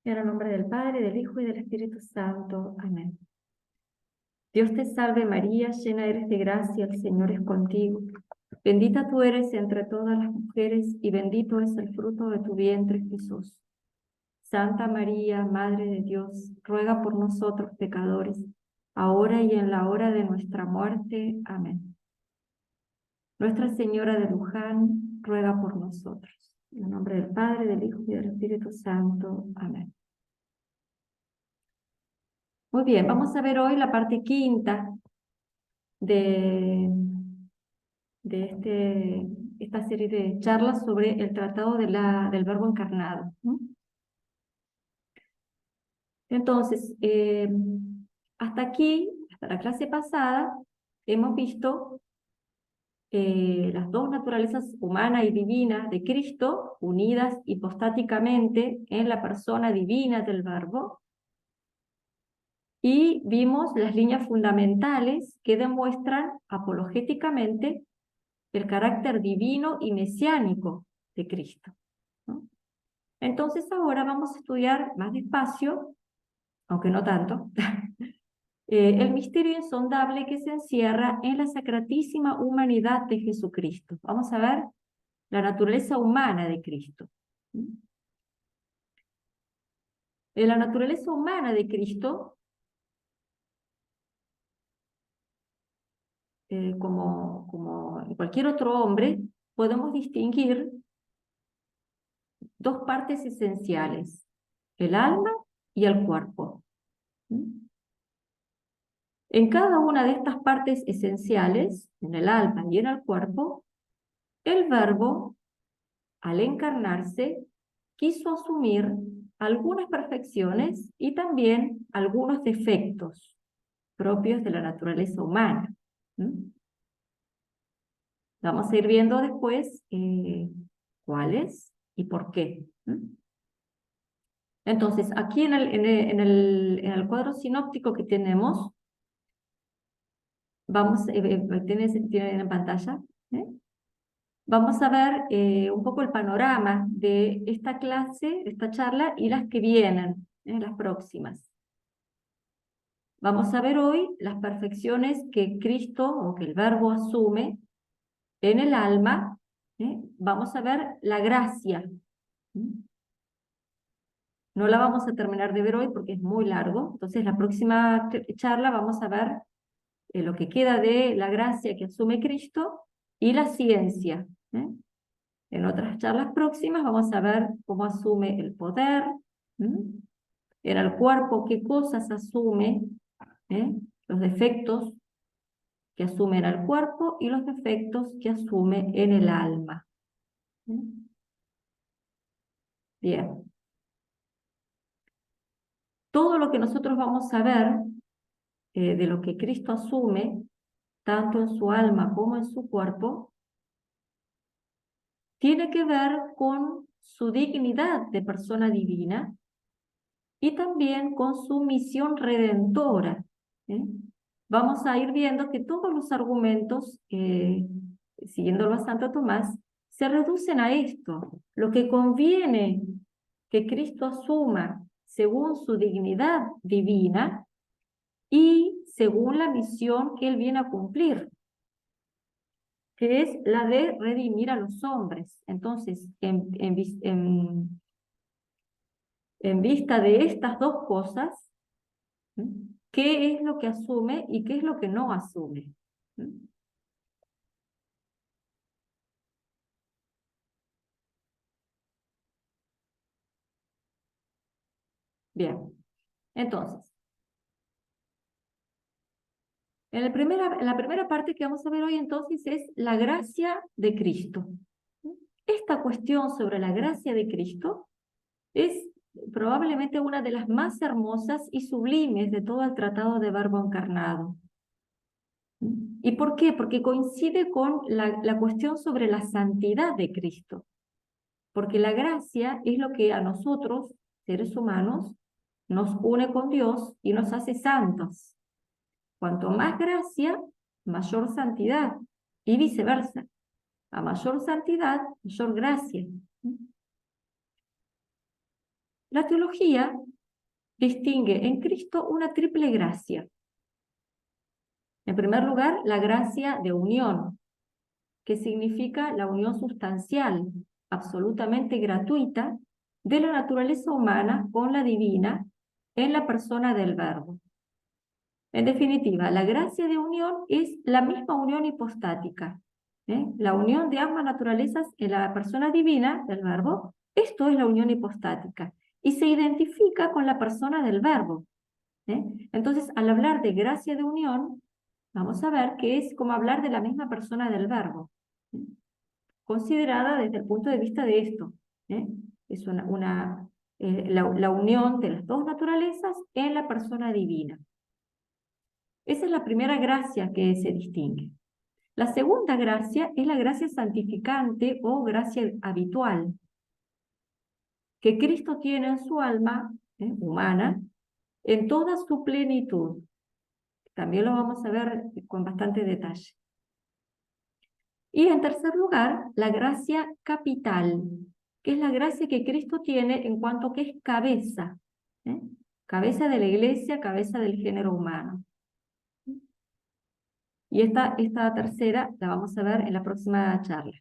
En el nombre del Padre, del Hijo y del Espíritu Santo. Amén. Dios te salve María, llena eres de gracia, el Señor es contigo. Bendita tú eres entre todas las mujeres y bendito es el fruto de tu vientre, Jesús. Santa María, Madre de Dios, ruega por nosotros pecadores, ahora y en la hora de nuestra muerte. Amén. Nuestra Señora de Luján, ruega por nosotros. En el nombre del Padre, del Hijo y del Espíritu Santo. Amén. Muy bien, vamos a ver hoy la parte quinta de, esta serie de charlas sobre el tratado del Verbo encarnado, ¿no? Entonces, hasta aquí, hasta la clase pasada, hemos visto las dos naturalezas humana y divina de Cristo unidas hipostáticamente en la persona divina del Verbo, y vimos las líneas fundamentales que demuestran apologéticamente el carácter divino y mesiánico de Cristo, ¿no? Entonces ahora vamos a estudiar más despacio, aunque no tanto, el misterio insondable que se encierra en la sacratísima humanidad de Jesucristo. Vamos a ver la naturaleza humana de Cristo. En la naturaleza humana de Cristo, como en cualquier otro hombre, podemos distinguir dos partes esenciales, el alma y el cuerpo. En cada una de estas partes esenciales, en el alma y en el cuerpo, el Verbo, al encarnarse, quiso asumir algunas perfecciones y también algunos defectos propios de la naturaleza humana. Vamos a ir viendo después cuáles y por qué. Entonces, aquí en el cuadro sinóptico que tenemos, tienen en pantalla, ¿eh? Vamos a ver un poco el panorama de esta clase, esta charla y las que vienen, las próximas. Vamos a ver hoy las perfecciones que Cristo o que el Verbo asume en el alma. Vamos a ver la gracia. No la vamos a terminar de ver hoy porque es muy largo, entonces la próxima charla vamos a ver lo que queda de la gracia que asume Cristo y la ciencia. En otras charlas próximas vamos a ver cómo asume el poder, en el cuerpo qué cosas asume, los defectos que asume en el cuerpo y los defectos que asume en el alma. Bien. Todo lo que nosotros vamos a ver de lo que Cristo asume, tanto en su alma como en su cuerpo, tiene que ver con su dignidad de persona divina y también con su misión redentora. Vamos a ir viendo que todos los argumentos, siguiéndolo a Santo Tomás, se reducen a esto. Lo que conviene que Cristo asuma según su dignidad divina y según la misión que él viene a cumplir, que es la de redimir a los hombres. Entonces, en vista de estas dos cosas, ¿qué es lo que asume y qué es lo que no asume? Bien, entonces, en la primera parte que vamos a ver hoy entonces es la gracia de Cristo. Esta cuestión sobre la gracia de Cristo es probablemente una de las más hermosas y sublimes de todo el tratado de Verbo encarnado. ¿Y por qué? Porque coincide con la cuestión sobre la santidad de Cristo. Porque la gracia es lo que a nosotros, seres humanos, nos une con Dios y nos hace santos. Cuanto más gracia, mayor santidad, y viceversa. A mayor santidad, mayor gracia. La teología distingue en Cristo una triple gracia. En primer lugar, la gracia de unión, que significa la unión sustancial, absolutamente gratuita, de la naturaleza humana con la divina en la persona del Verbo. En definitiva, la gracia de unión es la misma unión hipostática. La unión de ambas naturalezas en la persona divina del Verbo, esto es la unión hipostática, y se identifica con la persona del Verbo. Entonces, al hablar de gracia de unión, vamos a ver que es como hablar de la misma persona del Verbo, considerada desde el punto de vista de esto. Es la unión de las dos naturalezas en la persona divina. Esa es la primera gracia que se distingue. La segunda gracia es la gracia santificante o gracia habitual, que Cristo tiene en su alma humana en toda su plenitud. También lo vamos a ver con bastante detalle. Y en tercer lugar, la gracia capital, que es la gracia que Cristo tiene en cuanto que es cabeza, cabeza de la iglesia, cabeza del género humano. Y esta tercera la vamos a ver en la próxima charla.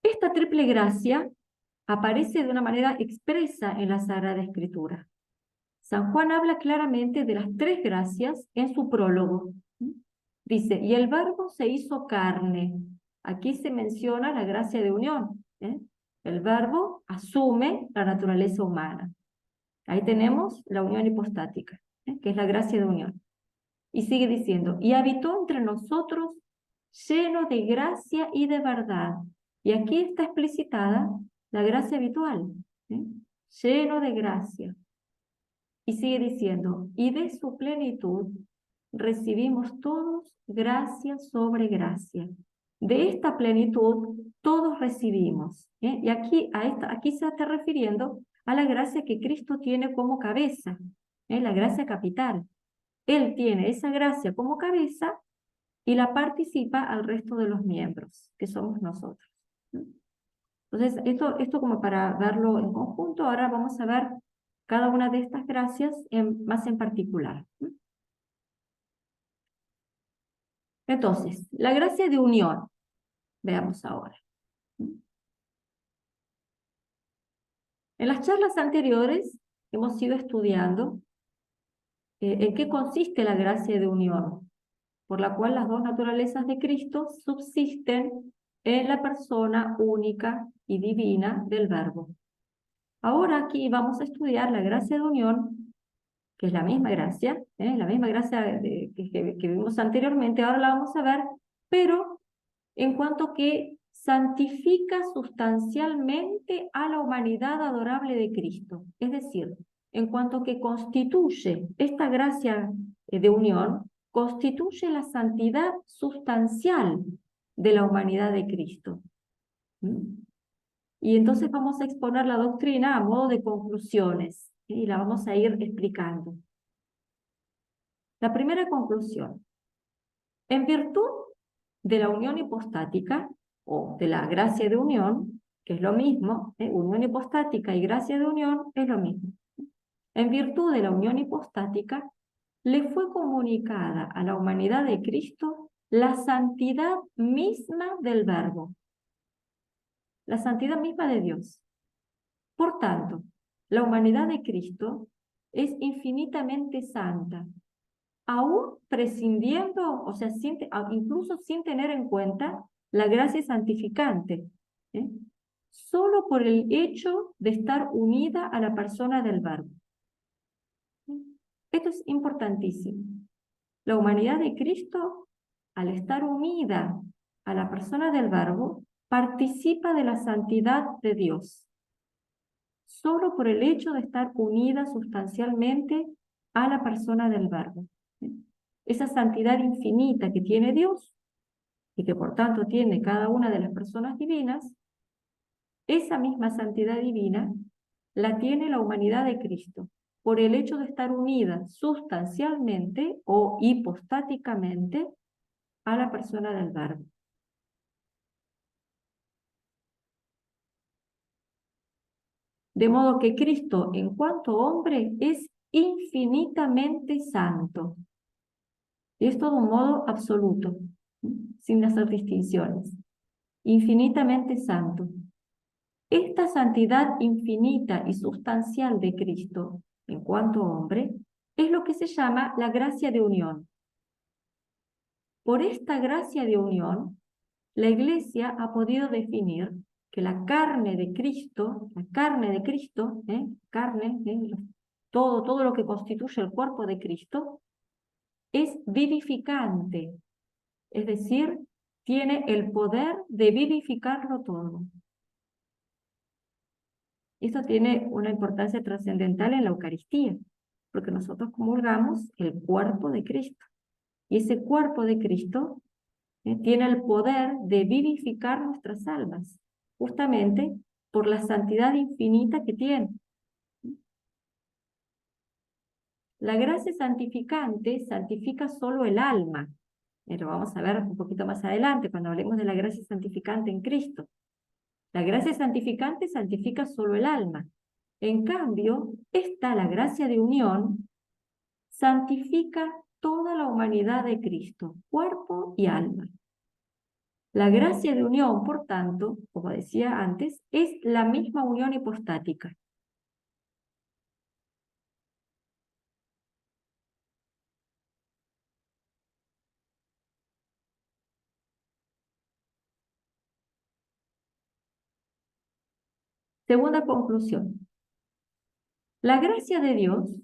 Esta triple gracia aparece de una manera expresa en la Sagrada Escritura. San Juan habla claramente de las tres gracias en su prólogo. Dice, y el Verbo se hizo carne. Aquí se menciona la gracia de unión. El Verbo asume la naturaleza humana. Ahí tenemos la unión hipostática, que es la gracia de unión. Y sigue diciendo, y habitó entre nosotros lleno de gracia y de verdad. Y aquí está explicitada la gracia habitual, lleno de gracia. Y sigue diciendo, y de su plenitud recibimos todos gracia sobre gracia. De esta plenitud todos recibimos. Y aquí se está refiriendo a la gracia que Cristo tiene como cabeza, la gracia capital. Él tiene esa gracia como cabeza y la participa al resto de los miembros, que somos nosotros. Entonces, esto como para verlo en conjunto, ahora vamos a ver cada una de estas gracias más en particular. Entonces, la gracia de unión, veamos ahora. En las charlas anteriores hemos ido estudiando en qué consiste la gracia de unión, por la cual las dos naturalezas de Cristo subsisten en la persona única y divina del Verbo. Ahora aquí vamos a estudiar la gracia de unión, que es la misma gracia que vimos anteriormente, ahora la vamos a ver, pero en cuanto que santifica sustancialmente a la humanidad adorable de Cristo. Es decir, en cuanto que constituye esta gracia de unión, constituye la santidad sustancial de la humanidad de Cristo. Y entonces vamos a exponer la doctrina a modo de conclusiones, y la vamos a ir explicando. La primera conclusión. En virtud de la unión hipostática, o de la gracia de unión, que es lo mismo, unión hipostática y gracia de unión es lo mismo. En virtud de la unión hipostática, le fue comunicada a la humanidad de Cristo la santidad misma del Verbo, la santidad misma de Dios. Por tanto, la humanidad de Cristo es infinitamente santa, aún prescindiendo, o sea, incluso sin tener en cuenta la gracia santificante, solo por el hecho de estar unida a la persona del Verbo. Esto es importantísimo. La humanidad de Cristo, al estar unida a la persona del Verbo, participa de la santidad de Dios, solo por el hecho de estar unida sustancialmente a la persona del Verbo. Esa santidad infinita que tiene Dios y que por tanto tiene cada una de las personas divinas, esa misma santidad divina la tiene la humanidad de Cristo por el hecho de estar unida sustancialmente o hipostáticamente a la persona del Verbo. De modo que Cristo, en cuanto hombre, es infinitamente santo. Y esto de un modo absoluto, sin hacer distinciones. Infinitamente santo. Esta santidad infinita y sustancial de Cristo, en cuanto hombre, es lo que se llama la gracia de unión. Por esta gracia de unión, la Iglesia ha podido definir que la carne de Cristo, todo lo que constituye el cuerpo de Cristo, es vivificante, es decir, tiene el poder de vivificarlo todo. Esto tiene una importancia trascendental en la Eucaristía, porque nosotros comulgamos el cuerpo de Cristo. Y ese cuerpo de Cristo tiene el poder de vivificar nuestras almas, justamente por la santidad infinita que tiene. La gracia santificante santifica solo el alma. Lo vamos a ver un poquito más adelante cuando hablemos de la gracia santificante en Cristo. La gracia santificante santifica solo el alma. En cambio, la gracia de unión, santifica toda la humanidad de Cristo, cuerpo y alma. La gracia de unión, por tanto, como decía antes, es la misma unión hipostática. Segunda conclusión. La gracia de Dios,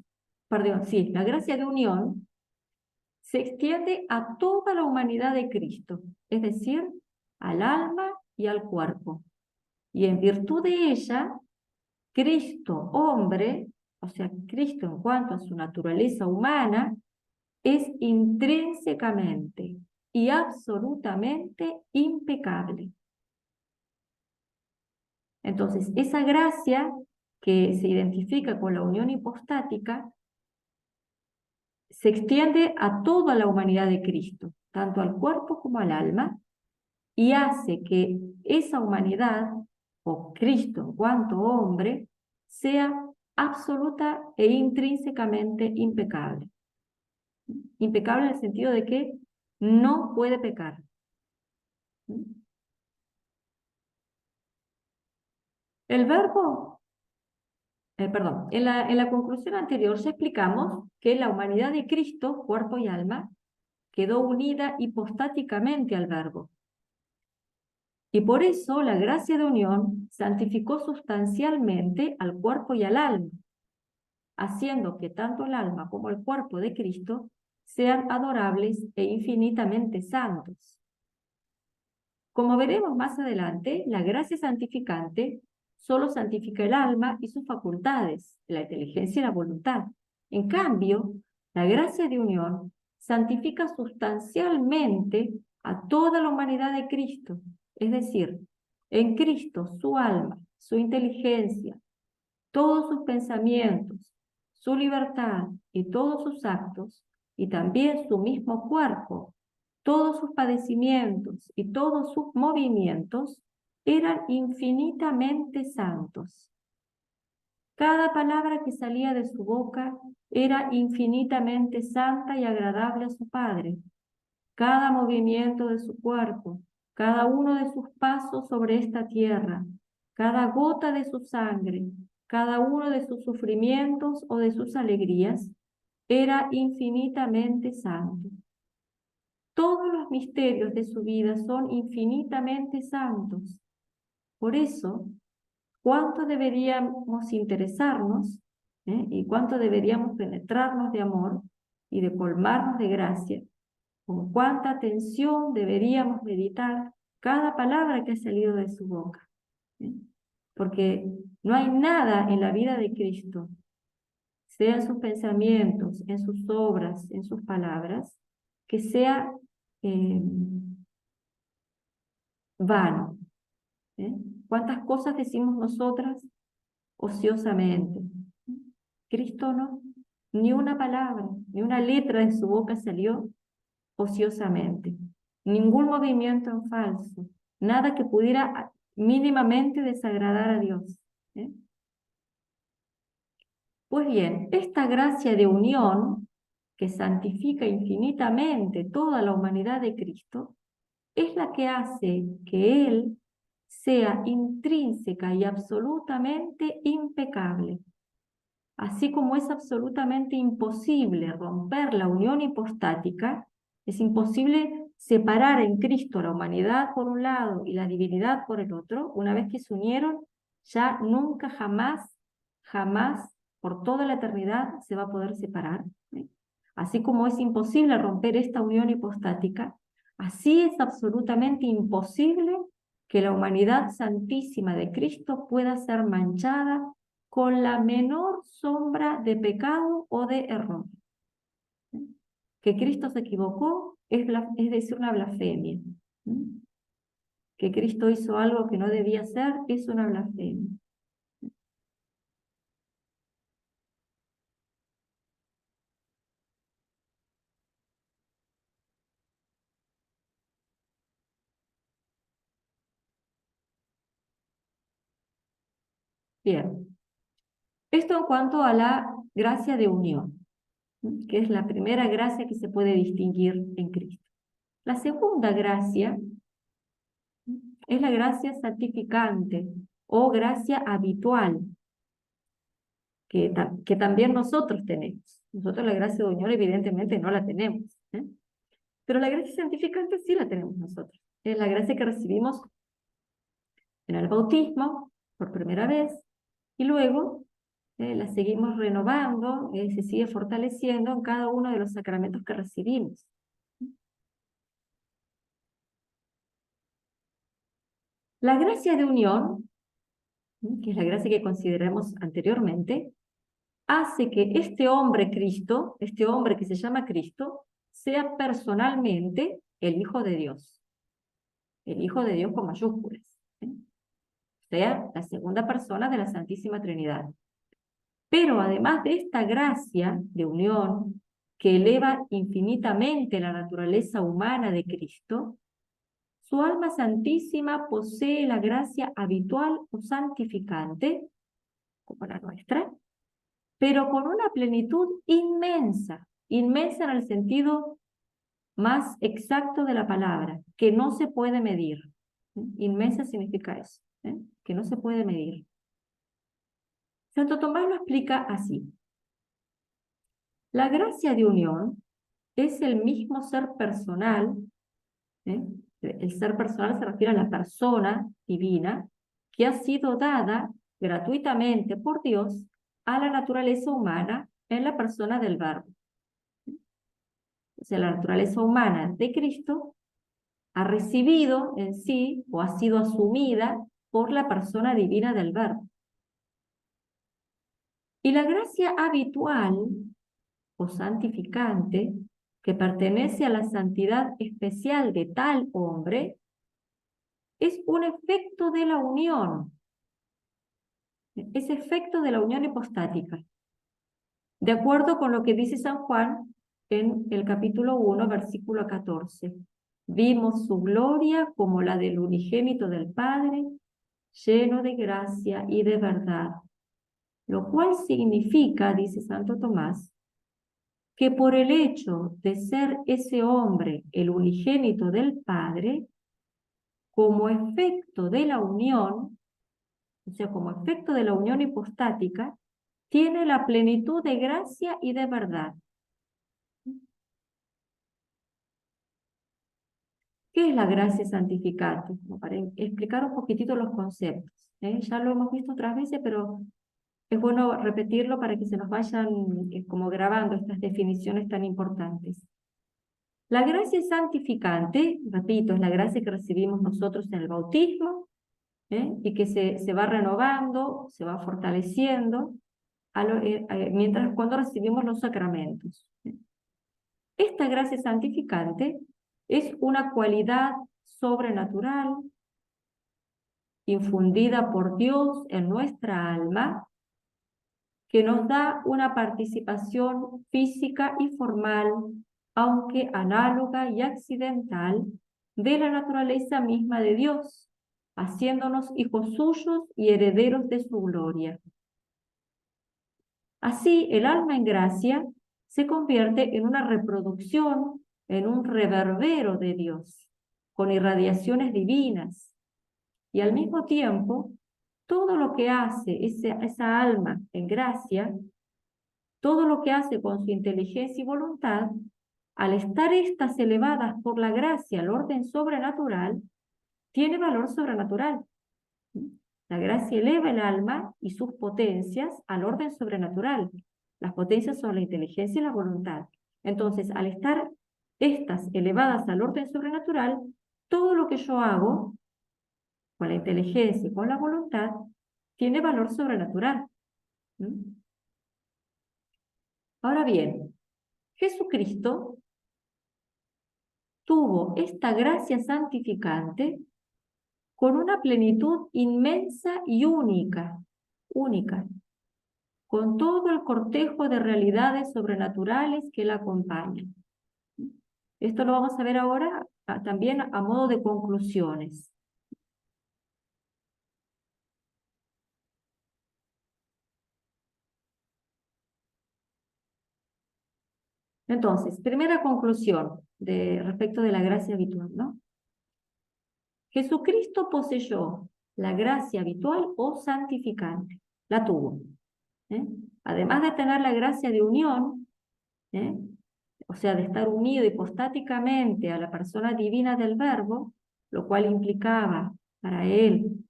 la gracia de unión se extiende a toda la humanidad de Cristo, es decir, al alma y al cuerpo. Y en virtud de ella, Cristo hombre, o sea, Cristo en cuanto a su naturaleza humana, es intrínsecamente y absolutamente impecable. Entonces, esa gracia que se identifica con la unión hipostática se extiende a toda la humanidad de Cristo, tanto al cuerpo como al alma, y hace que esa humanidad, o Cristo en cuanto hombre, sea absoluta e intrínsecamente impecable. Impecable en el sentido de que no puede pecar. El verbo, en la conclusión anterior ya explicamos que la humanidad de Cristo, cuerpo y alma, quedó unida hipostáticamente al verbo. Y por eso la gracia de unión santificó sustancialmente al cuerpo y al alma, haciendo que tanto el alma como el cuerpo de Cristo sean adorables e infinitamente santos. Como veremos más adelante, la gracia santificante solo santifica el alma y sus facultades, la inteligencia y la voluntad. En cambio, la gracia de unión santifica sustancialmente a toda la humanidad de Cristo, es decir, en Cristo su alma, su inteligencia, todos sus pensamientos, su libertad y todos sus actos, y también su mismo cuerpo, todos sus padecimientos y todos sus movimientos eran infinitamente santos. Cada palabra que salía de su boca era infinitamente santa y agradable a su Padre. Cada movimiento de su cuerpo, cada uno de sus pasos sobre esta tierra, cada gota de su sangre, cada uno de sus sufrimientos o de sus alegrías, era infinitamente santo. Todos los misterios de su vida son infinitamente santos. Por eso, ¿cuánto deberíamos interesarnos y cuánto deberíamos penetrarnos de amor y de colmarnos de gracia? Con cuánta atención deberíamos meditar cada palabra que ha salido de su boca. Porque no hay nada en la vida de Cristo, sea en sus pensamientos, en sus obras, en sus palabras, que sea eh, vano. ¿Cuántas cosas decimos nosotras ociosamente? Cristo no, ni una palabra, ni una letra de su boca salió ociosamente. Ningún movimiento en falso, nada que pudiera mínimamente desagradar a Dios. Pues bien, esta gracia de unión que santifica infinitamente toda la humanidad de Cristo es la que hace que Él sea intrínseca y absolutamente impecable. Así como es absolutamente imposible romper la unión hipostática, es imposible separar en Cristo la humanidad por un lado y la divinidad por el otro. Una vez que se unieron, ya nunca, jamás, jamás, por toda la eternidad se va a poder separar. Así como es imposible romper esta unión hipostática, así es absolutamente imposible que la humanidad santísima de Cristo pueda ser manchada con la menor sombra de pecado o de error. Que Cristo se equivocó es decir una blasfemia. Que Cristo hizo algo que no debía hacer es una blasfemia. Bien, esto en cuanto a la gracia de unión, que es la primera gracia que se puede distinguir en Cristo. La segunda gracia es la gracia santificante o gracia habitual, que también nosotros tenemos. Nosotros la gracia de unión evidentemente no la tenemos, ¿eh? Pero la gracia santificante sí la tenemos nosotros. Es la gracia que recibimos en el bautismo por primera vez y luego la seguimos renovando, se sigue fortaleciendo en cada uno de los sacramentos que recibimos. La gracia de unión, que es la gracia que consideramos anteriormente, hace que este hombre Cristo, este hombre que se llama Cristo, sea personalmente el Hijo de Dios. El Hijo de Dios con mayúsculas. Sea la segunda persona de la Santísima Trinidad. Pero además de esta gracia de unión que eleva infinitamente la naturaleza humana de Cristo, su alma santísima posee la gracia habitual o santificante, como la nuestra, pero con una plenitud inmensa, inmensa en el sentido más exacto de la palabra, que no se puede medir. Inmensa significa eso, que no se puede medir. Santo Tomás lo explica así. La gracia de unión es el mismo ser personal, ¿eh? El ser personal se refiere a la persona divina que ha sido dada gratuitamente por Dios a la naturaleza humana en la persona del Verbo. O sea, la naturaleza humana de Cristo ha recibido en sí o ha sido asumida por la persona divina del Verbo. Y la gracia habitual o santificante, que pertenece a la santidad especial de tal hombre, es un efecto de la unión, es efecto de la unión hipostática, de acuerdo con lo que dice San Juan en el capítulo 1, versículo 14. Vimos su gloria como la del unigénito del Padre, lleno de gracia y de verdad, lo cual significa, dice Santo Tomás, que por el hecho de ser ese hombre el unigénito del Padre, como efecto de la unión, o sea, como efecto de la unión hipostática, tiene la plenitud de gracia y de verdad. ¿Qué es la gracia santificante? Como para explicar un poquitito los conceptos. Ya lo hemos visto otras veces, pero es bueno repetirlo para que se nos vayan como grabando estas definiciones tan importantes. La gracia santificante, repito, es la gracia que recibimos nosotros en el bautismo, y que se va renovando, se va fortaleciendo mientras cuando recibimos los sacramentos. Esta gracia santificante es una cualidad sobrenatural infundida por Dios en nuestra alma que nos da una participación física y formal, aunque análoga y accidental, de la naturaleza misma de Dios, haciéndonos hijos suyos y herederos de su gloria. Así, el alma en gracia se convierte en una reproducción, en un reverbero de Dios, con irradiaciones divinas. Y al mismo tiempo, todo lo que hace esa alma en gracia, todo lo que hace con su inteligencia y voluntad, al estar estas elevadas por la gracia al orden sobrenatural, tiene valor sobrenatural. La gracia eleva el alma y sus potencias al orden sobrenatural. Las potencias son la inteligencia y la voluntad. Entonces, al estar estas elevadas al orden sobrenatural, todo lo que yo hago con la inteligencia y con la voluntad tiene valor sobrenatural. Ahora bien, Jesucristo tuvo esta gracia santificante con una plenitud inmensa y única, con todo el cortejo de realidades sobrenaturales que la acompañan. Esto lo vamos a ver ahora también a modo de conclusiones. Entonces, primera conclusión respecto de la gracia habitual, ¿no? Jesucristo poseyó la gracia habitual o santificante, la tuvo. Además de tener la gracia de unión, o sea, de estar unido hipostáticamente a la persona divina del Verbo, lo cual implicaba para él,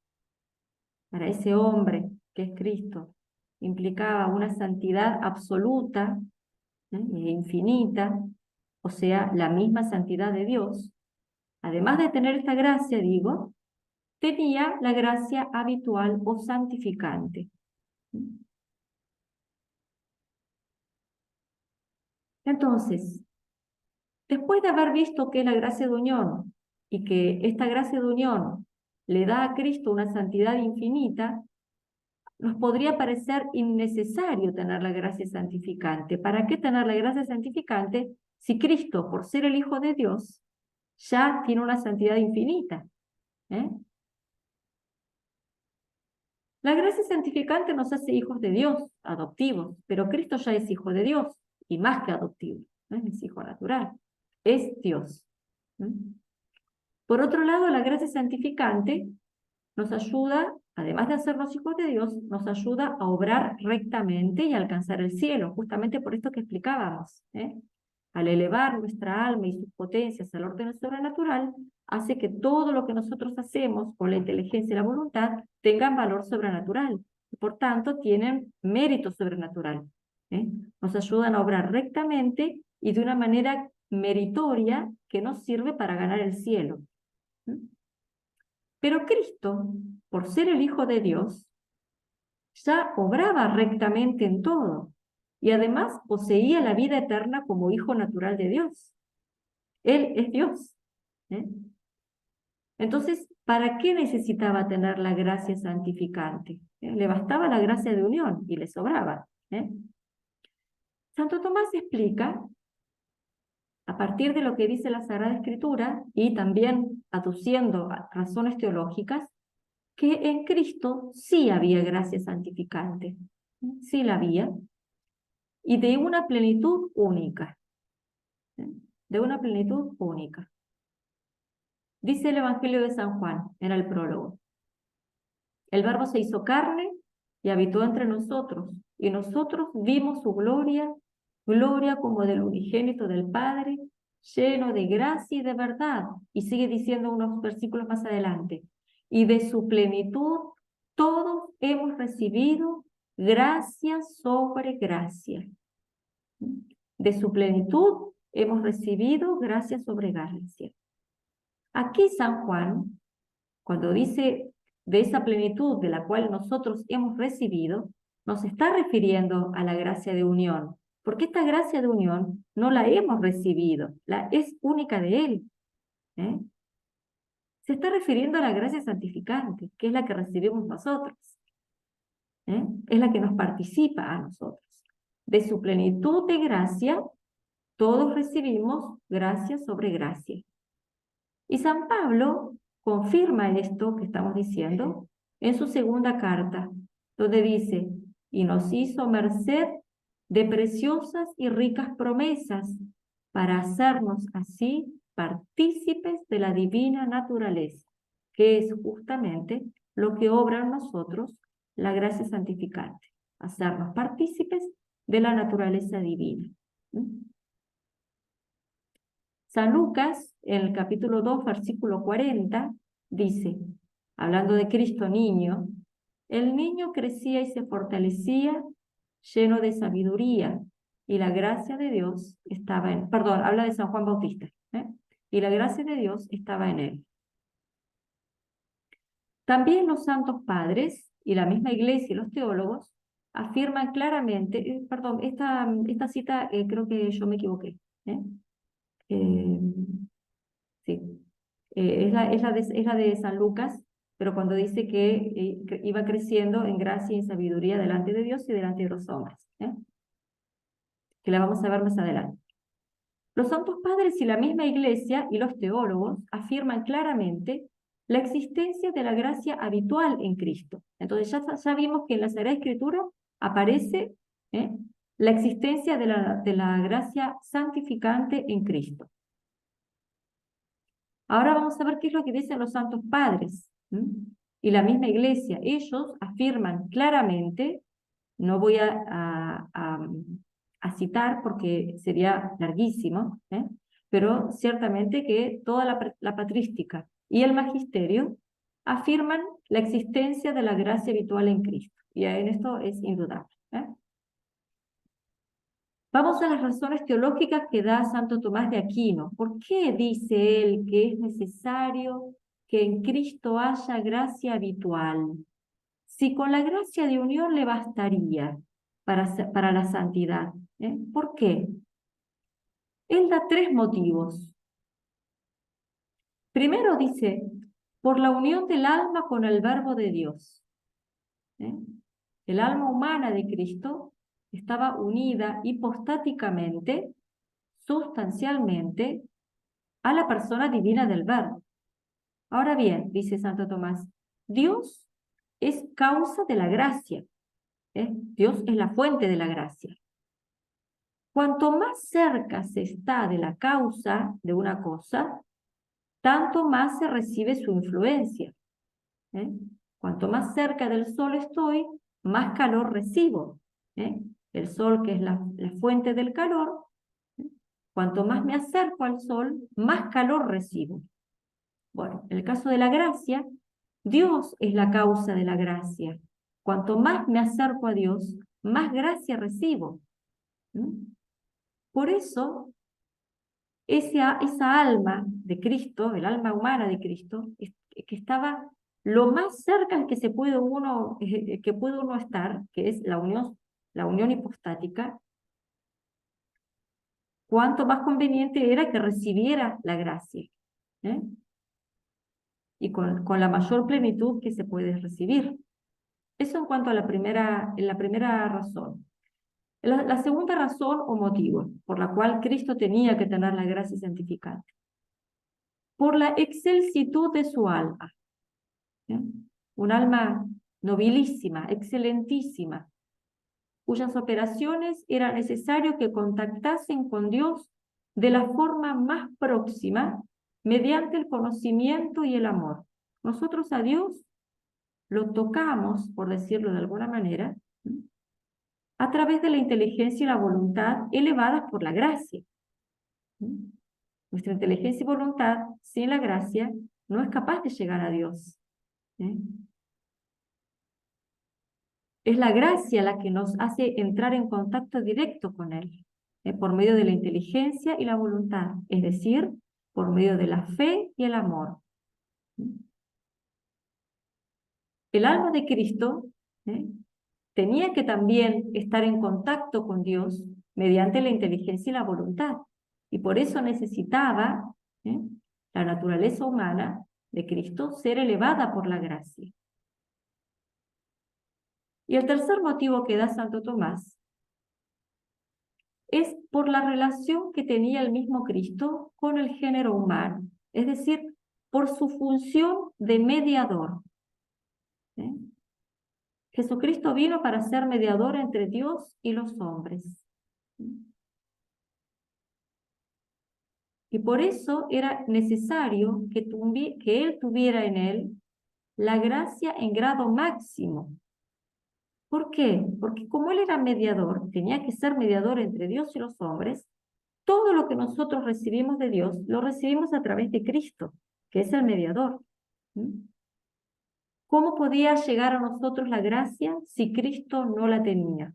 para ese hombre que es Cristo, implicaba una santidad absoluta e infinita, o sea, la misma santidad de Dios. Además de tener esta gracia, digo, tenía la gracia habitual o santificante. Entonces, después de haber visto que es la gracia de unión y que esta gracia de unión le da a Cristo una santidad infinita, nos podría parecer innecesario tener la gracia santificante. ¿Para qué tener la gracia santificante si Cristo, por ser el Hijo de Dios, ya tiene una santidad infinita? La gracia santificante nos hace hijos de Dios, adoptivos, pero Cristo ya es hijo de Dios, y más que adoptivo, no es hijo natural, es Dios. Por otro lado, la gracia santificante nos ayuda, además de hacernos hijos de Dios, nos ayuda a obrar rectamente y a alcanzar el cielo, justamente por esto que explicábamos. Al elevar nuestra alma y sus potencias al orden sobrenatural, hace que todo lo que nosotros hacemos con la inteligencia y la voluntad tengan valor sobrenatural. Y por tanto, tienen mérito sobrenatural. Nos ayudan a obrar rectamente y de una manera meritoria que nos sirve para ganar el cielo. Pero Cristo, por ser el Hijo de Dios, ya obraba rectamente en todo y además poseía la vida eterna como hijo natural de Dios. Él es Dios. Entonces, ¿para qué necesitaba tener la gracia santificante? Le bastaba la gracia de unión y le sobraba. Santo Tomás explica, a partir de lo que dice la Sagrada Escritura y también aduciendo a razones teológicas, que en Cristo sí había gracia santificante, sí la había, y de una plenitud única, de una plenitud única. Dice el Evangelio de San Juan en el prólogo: el Verbo se hizo carne y habitó entre nosotros, y nosotros vimos su gloria, gloria como del unigénito del Padre, lleno de gracia y de verdad. Y sigue diciendo unos versículos más adelante: y de su plenitud todos hemos recibido gracia sobre gracia. De su plenitud hemos recibido gracia sobre gracia. Aquí San Juan, cuando dice de esa plenitud de la cual nosotros hemos recibido, nos está refiriendo a la gracia de unión, porque esta gracia de unión no la hemos recibido, es única de Él. Se está refiriendo a la gracia santificante, que es la que recibimos nosotros. Es la que nos participa a nosotros. De su plenitud de gracia, todos recibimos gracia sobre gracia. Y San Pablo confirma esto que estamos diciendo en su segunda carta, donde dice: y nos hizo merced de preciosas y ricas promesas, para hacernos así partícipes de la divina naturaleza, que es justamente lo que obra en nosotros la gracia santificante, hacernos partícipes de la naturaleza divina. San Lucas, en el capítulo 2, versículo 40, dice, hablando de Cristo niño, el niño crecía y se fortalecía, lleno de sabiduría, y la gracia de Dios estaba en, perdón, habla de San Juan Bautista, y la gracia de Dios estaba en él. También los santos padres y la misma iglesia y los teólogos afirman claramente, perdón, esta cita creo que yo me equivoqué, eh, sí, es la de San Lucas, pero cuando dice que iba creciendo en gracia y en sabiduría delante de Dios y delante de los hombres, que la vamos a ver más adelante. Los santos padres y la misma iglesia y los teólogos afirman claramente la existencia de la gracia habitual en Cristo. Entonces ya vimos que en la Sagrada Escritura aparece la existencia de la gracia santificante en Cristo. Ahora vamos a ver qué es lo que dicen los santos padres y la misma iglesia. Ellos afirman claramente, no voy a citar porque sería larguísimo, pero ciertamente que toda la patrística y el magisterio afirman la existencia de la gracia habitual en Cristo. Y en esto es indudable. Vamos a las razones teológicas que da Santo Tomás de Aquino. ¿Por qué dice él que es necesario que en Cristo haya gracia habitual? Si con la gracia de unión le bastaría para la santidad. ¿Por qué? Él da 3 motivos. Primero dice, por la unión del alma con el Verbo de Dios. El alma humana de Cristo estaba unida hipostáticamente, sustancialmente, a la persona divina del Verbo. Ahora bien, dice Santo Tomás, Dios es causa de la gracia. Dios es la fuente de la gracia. Cuanto más cerca se está de la causa de una cosa, tanto más se recibe su influencia. Cuanto más cerca del sol estoy, más calor recibo. El sol, que es la fuente del calor, cuanto más me acerco al sol, más calor recibo. Bueno, en el caso de la gracia, Dios es la causa de la gracia. Cuanto más me acerco a Dios, más gracia recibo. Por eso, esa alma de Cristo, el alma humana de Cristo, que estaba lo más cerca que puede uno estar, que es la unión hipostática, cuánto más conveniente era que recibiera la gracia, y con la mayor plenitud que se puede recibir. Eso en cuanto a la primera razón. La segunda razón o motivo por la cual Cristo tenía que tener la gracia santificante. Por la excelsitud de su alma. Un alma nobilísima, excelentísima, cuyas operaciones era necesario que contactasen con Dios de la forma más próxima mediante el conocimiento y el amor. Nosotros a Dios lo tocamos, por decirlo de alguna manera, a través de la inteligencia y la voluntad elevadas por la gracia. Nuestra inteligencia y voluntad, sin la gracia, no es capaz de llegar a Dios. Es la gracia la que nos hace entrar en contacto directo con Él, por medio de la inteligencia y la voluntad, es decir, por medio de la fe y el amor. El alma de Cristo tenía que también estar en contacto con Dios mediante la inteligencia y la voluntad, y por eso necesitaba la naturaleza humana de Cristo ser elevada por la gracia. Y el tercer motivo que da Santo Tomás es por la relación que tenía el mismo Cristo con el género humano, es decir, por su función de mediador. Jesucristo vino para ser mediador entre Dios y los hombres. Y por eso era necesario que Él tuviera en Él la gracia en grado máximo. ¿Por qué? Porque como Él era mediador, tenía que ser mediador entre Dios y los hombres, todo lo que nosotros recibimos de Dios, lo recibimos a través de Cristo, que es el mediador. ¿Cómo podía llegar a nosotros la gracia si Cristo no la tenía?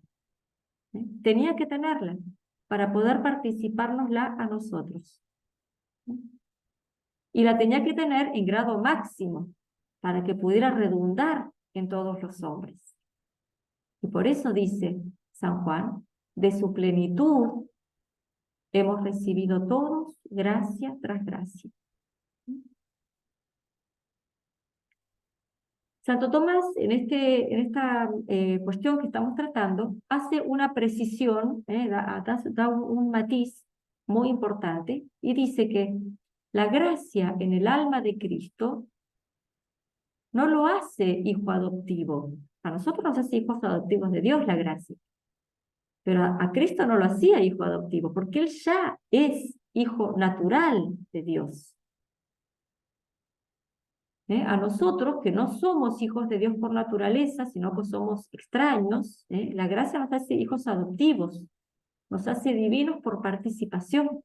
Tenía que tenerla para poder participárnosla a nosotros. Y la tenía que tener en grado máximo para que pudiera redundar en todos los hombres. Y por eso dice San Juan, de su plenitud hemos recibido todos gracia tras gracia. Santo Tomás, en esta cuestión que estamos tratando, hace una precisión, da un matiz muy importante, y dice que la gracia en el alma de Cristo no lo hace hijo adoptivo. A nosotros nos hace hijos adoptivos de Dios la gracia, pero a Cristo no lo hacía hijo adoptivo, porque Él ya es hijo natural de Dios. A nosotros, que no somos hijos de Dios por naturaleza, sino que somos extraños, la gracia nos hace hijos adoptivos, nos hace divinos por participación.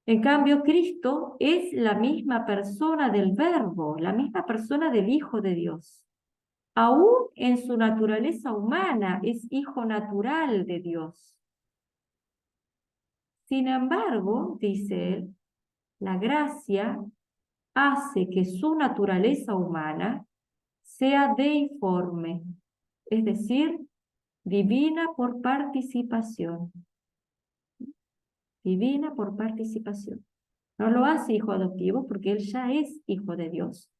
En cambio, Cristo es la misma persona del Verbo, la misma persona del Hijo de Dios. Aún en su naturaleza humana es hijo natural de Dios. Sin embargo, dice él, la gracia hace que su naturaleza humana sea deiforme, es decir, divina por participación. Divina por participación. No lo hace hijo adoptivo porque él ya es hijo de Dios,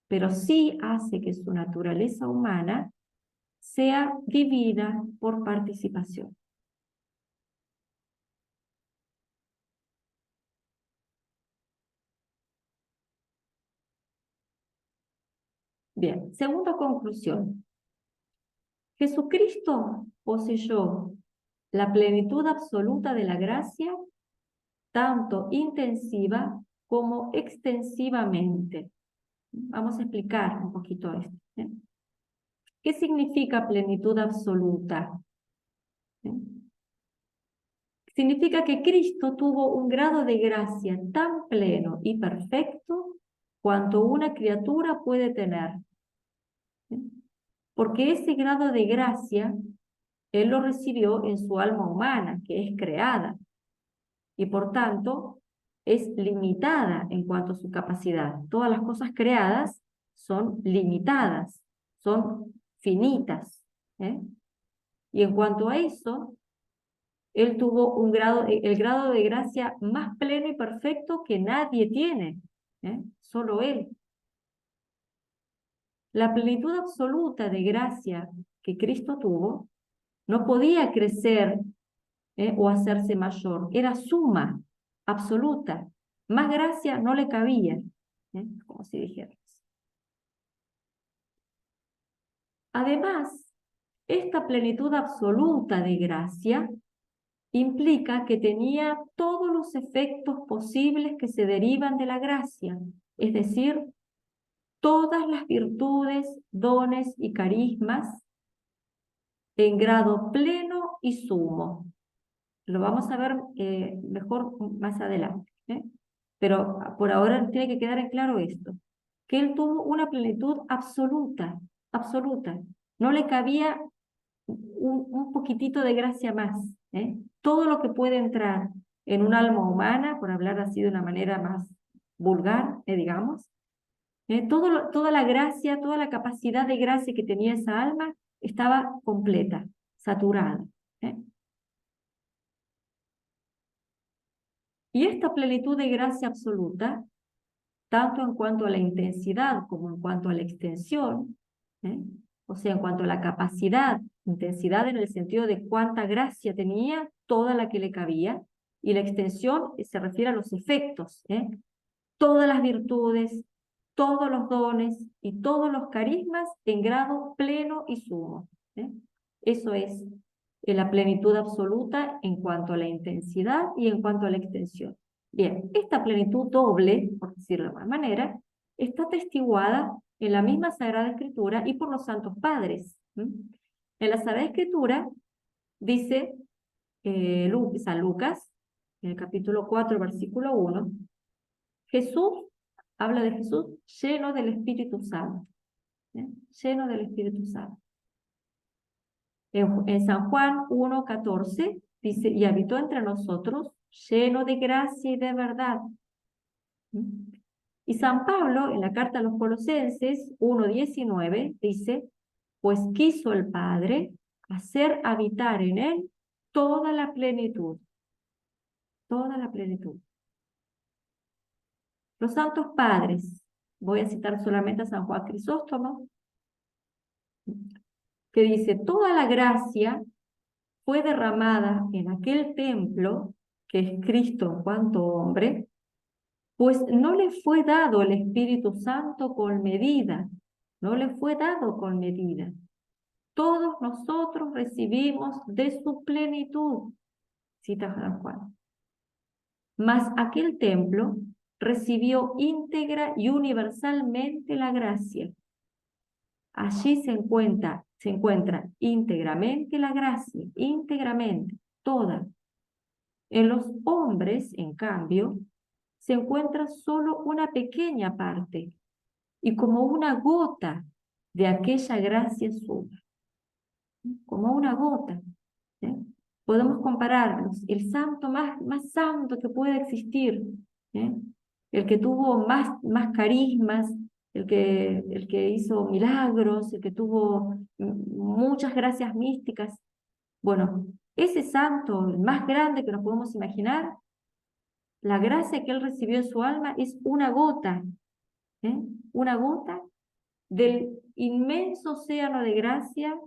pero sí hace que su naturaleza humana sea divina por participación. Bien, segunda conclusión. Jesucristo poseyó la plenitud absoluta de la gracia, tanto intensiva como extensivamente. Vamos a explicar un poquito esto. ¿Qué significa plenitud absoluta? Significa que Cristo tuvo un grado de gracia tan pleno y perfecto cuanto una criatura puede tener. Porque ese grado de gracia Él lo recibió en su alma humana, que es creada, y por tanto es limitada en cuanto a su capacidad. Todas las cosas creadas son limitadas, son finitas. Y en cuanto a eso, Él tuvo el grado de gracia más pleno y perfecto que nadie tiene, solo Él. La plenitud absoluta de gracia que Cristo tuvo no podía crecer o hacerse mayor, era suma, absoluta. Más gracia no le cabía, como si dijéramos. Además, esta plenitud absoluta de gracia implica que tenía todos los efectos posibles que se derivan de la gracia, es decir, todas las virtudes, dones y carismas en grado pleno y sumo. Lo vamos a ver mejor más adelante. Pero por ahora tiene que quedar en claro esto, que él tuvo una plenitud absoluta, absoluta. No le cabía un poquitito de gracia más. Todo lo que puede entrar en un alma humana, por hablar así de una manera más vulgar, digamos, toda la gracia, toda la capacidad de gracia que tenía esa alma estaba completa, saturada. Y esta plenitud de gracia absoluta, tanto en cuanto a la intensidad como en cuanto a la extensión, o sea, en cuanto a la capacidad, intensidad en el sentido de cuánta gracia tenía, toda la que le cabía, y la extensión se refiere a los efectos, todas las virtudes, todos los dones y todos los carismas en grado pleno y sumo. Eso es la plenitud absoluta en cuanto a la intensidad y en cuanto a la extensión. Bien, esta plenitud doble, por decirlo de alguna manera, está atestiguada en la misma Sagrada Escritura y por los santos padres. En la Sagrada Escritura dice San Lucas, en el capítulo 4, versículo 1, Jesús, habla de Jesús lleno del Espíritu Santo, lleno del Espíritu Santo. En San Juan 1:14 dice, y habitó entre nosotros lleno de gracia y de verdad. Y San Pablo, en la carta a los Colosenses 1:19, dice, pues quiso el Padre hacer habitar en él toda la plenitud. Toda la plenitud. Los santos padres, voy a citar solamente a San Juan Crisóstomo, que dice, toda la gracia fue derramada en aquel templo, que es Cristo en cuanto hombre, pues no le fue dado el Espíritu Santo con medida, no le fue dado con medida. Todos nosotros recibimos de su plenitud, cita San Juan. Mas aquel templo recibió íntegra y universalmente la gracia. Allí se encuentra íntegramente la gracia, íntegramente, toda. En los hombres, en cambio, se encuentra solo una pequeña parte y como una gota de aquella gracia suma. Como una gota. ¿Sí? Podemos compararlos. El santo más santo que puede existir, ¿sí? El que tuvo más carismas, el que hizo milagros, el que tuvo muchas gracias místicas. Bueno, ese santo, el más grande que nos podemos imaginar, la gracia que él recibió en su alma es una gota, una gota del inmenso océano de gracia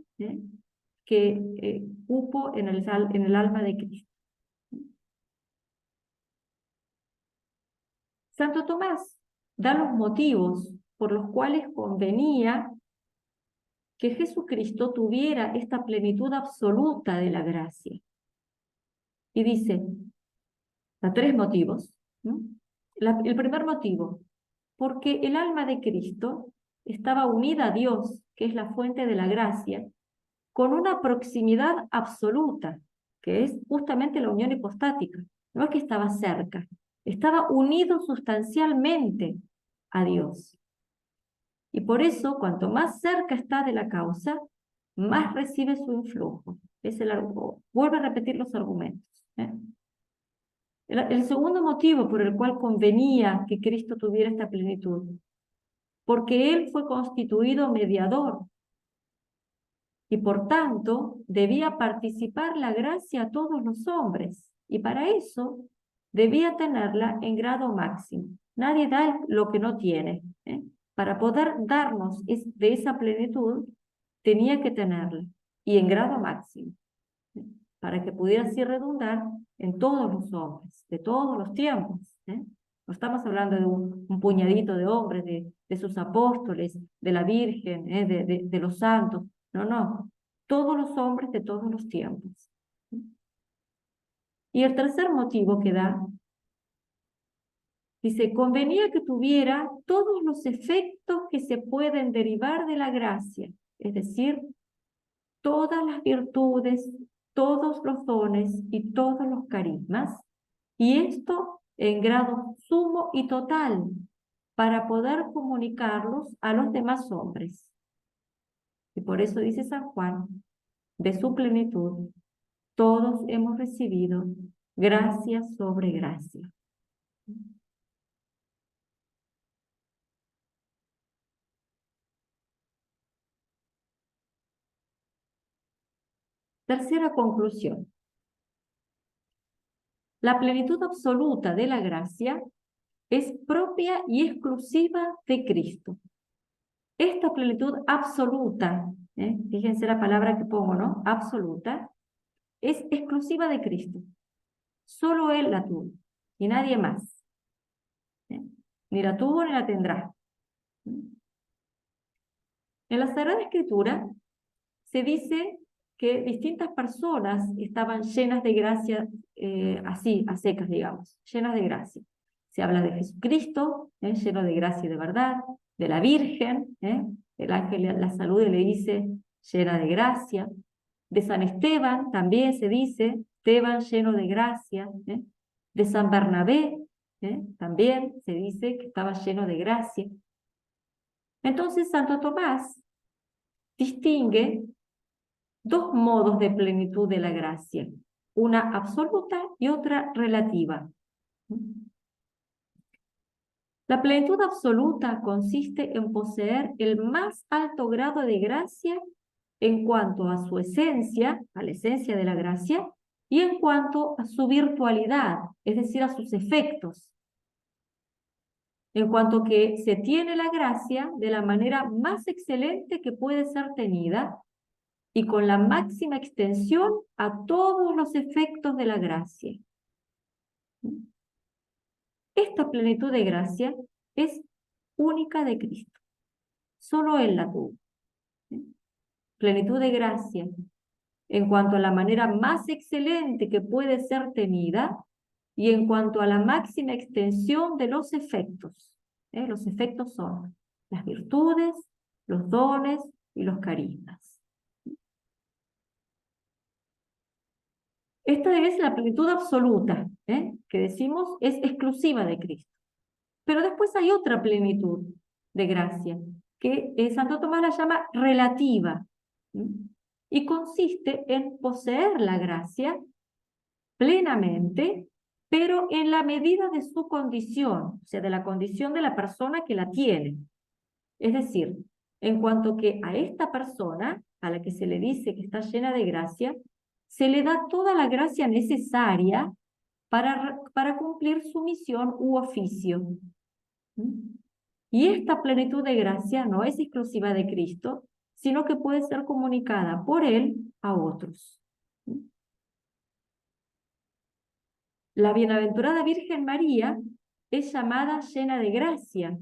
que cupo en el alma de Cristo. Santo Tomás da los motivos por los cuales convenía que Jesucristo tuviera esta plenitud absoluta de la gracia. Y dice, da 3 motivos. El primer motivo, porque el alma de Cristo estaba unida a Dios, que es la fuente de la gracia, con una proximidad absoluta, que es justamente la unión hipostática. No es que estaba cerca, estaba unido sustancialmente a Dios. Y por eso, cuanto más cerca está de la causa, más recibe su influjo. Vuelve a repetir los argumentos. El segundo motivo por el cual convenía que Cristo tuviera esta plenitud, porque Él fue constituido mediador y por tanto debía participar la gracia a todos los hombres, y para eso debía tenerla en grado máximo. Nadie da lo que no tiene. Para poder darnos de esa plenitud, tenía que tenerla, y en grado máximo, para que pudiera así redundar en todos los hombres, de todos los tiempos. No estamos hablando de un puñadito de hombres, de sus apóstoles, de la Virgen, de los santos. No, no. Todos los hombres de todos los tiempos. Y el tercer motivo que da, dice, convenía que tuviera todos los efectos que se pueden derivar de la gracia, es decir, todas las virtudes, todos los dones y todos los carismas, y esto en grado sumo y total, para poder comunicarlos a los demás hombres. Y por eso dice San Juan, de su plenitud, todos hemos recibido gracia sobre gracia. Tercera conclusión. La plenitud absoluta de la gracia es propia y exclusiva de Cristo. Esta plenitud absoluta, fíjense la palabra que pongo, ¿no? Absoluta, es exclusiva de Cristo. Solo Él la tuvo y nadie más. Ni la tuvo ni la tendrá. En la Sagrada Escritura se dice que distintas personas estaban llenas de gracia, así, a secas, digamos, llenas de gracia. Se habla de Jesucristo, lleno de gracia y de verdad, de la Virgen, el ángel la saluda y le dice, llena de gracia. De San Esteban también se dice, Esteban lleno de gracia. De San Bernabé también se dice que estaba lleno de gracia. Entonces Santo Tomás distingue dos modos de plenitud de la gracia, una absoluta y otra relativa. La plenitud absoluta consiste en poseer el más alto grado de gracia en cuanto a su esencia, a la esencia de la gracia, y en cuanto a su virtualidad, es decir, a sus efectos. En cuanto que se tiene la gracia de la manera más excelente que puede ser tenida, y con la máxima extensión a todos los efectos de la gracia. Esta plenitud de gracia es única de Cristo. Solo Él la tuvo. Plenitud de gracia en cuanto a la manera más excelente que puede ser tenida y en cuanto a la máxima extensión de los efectos. Los efectos son las virtudes, los dones y los carismas. Esta es la plenitud absoluta, que decimos es exclusiva de Cristo. Pero después hay otra plenitud de gracia, que Santo Tomás la llama relativa, y consiste en poseer la gracia plenamente, pero en la medida de su condición, o sea, de la condición de la persona que la tiene. Es decir, en cuanto que a esta persona, a la que se le dice que está llena de gracia, se le da toda la gracia necesaria para cumplir su misión u oficio. Y esta plenitud de gracia no es exclusiva de Cristo, sino que puede ser comunicada por Él a otros. La bienaventurada Virgen María es llamada llena de gracia,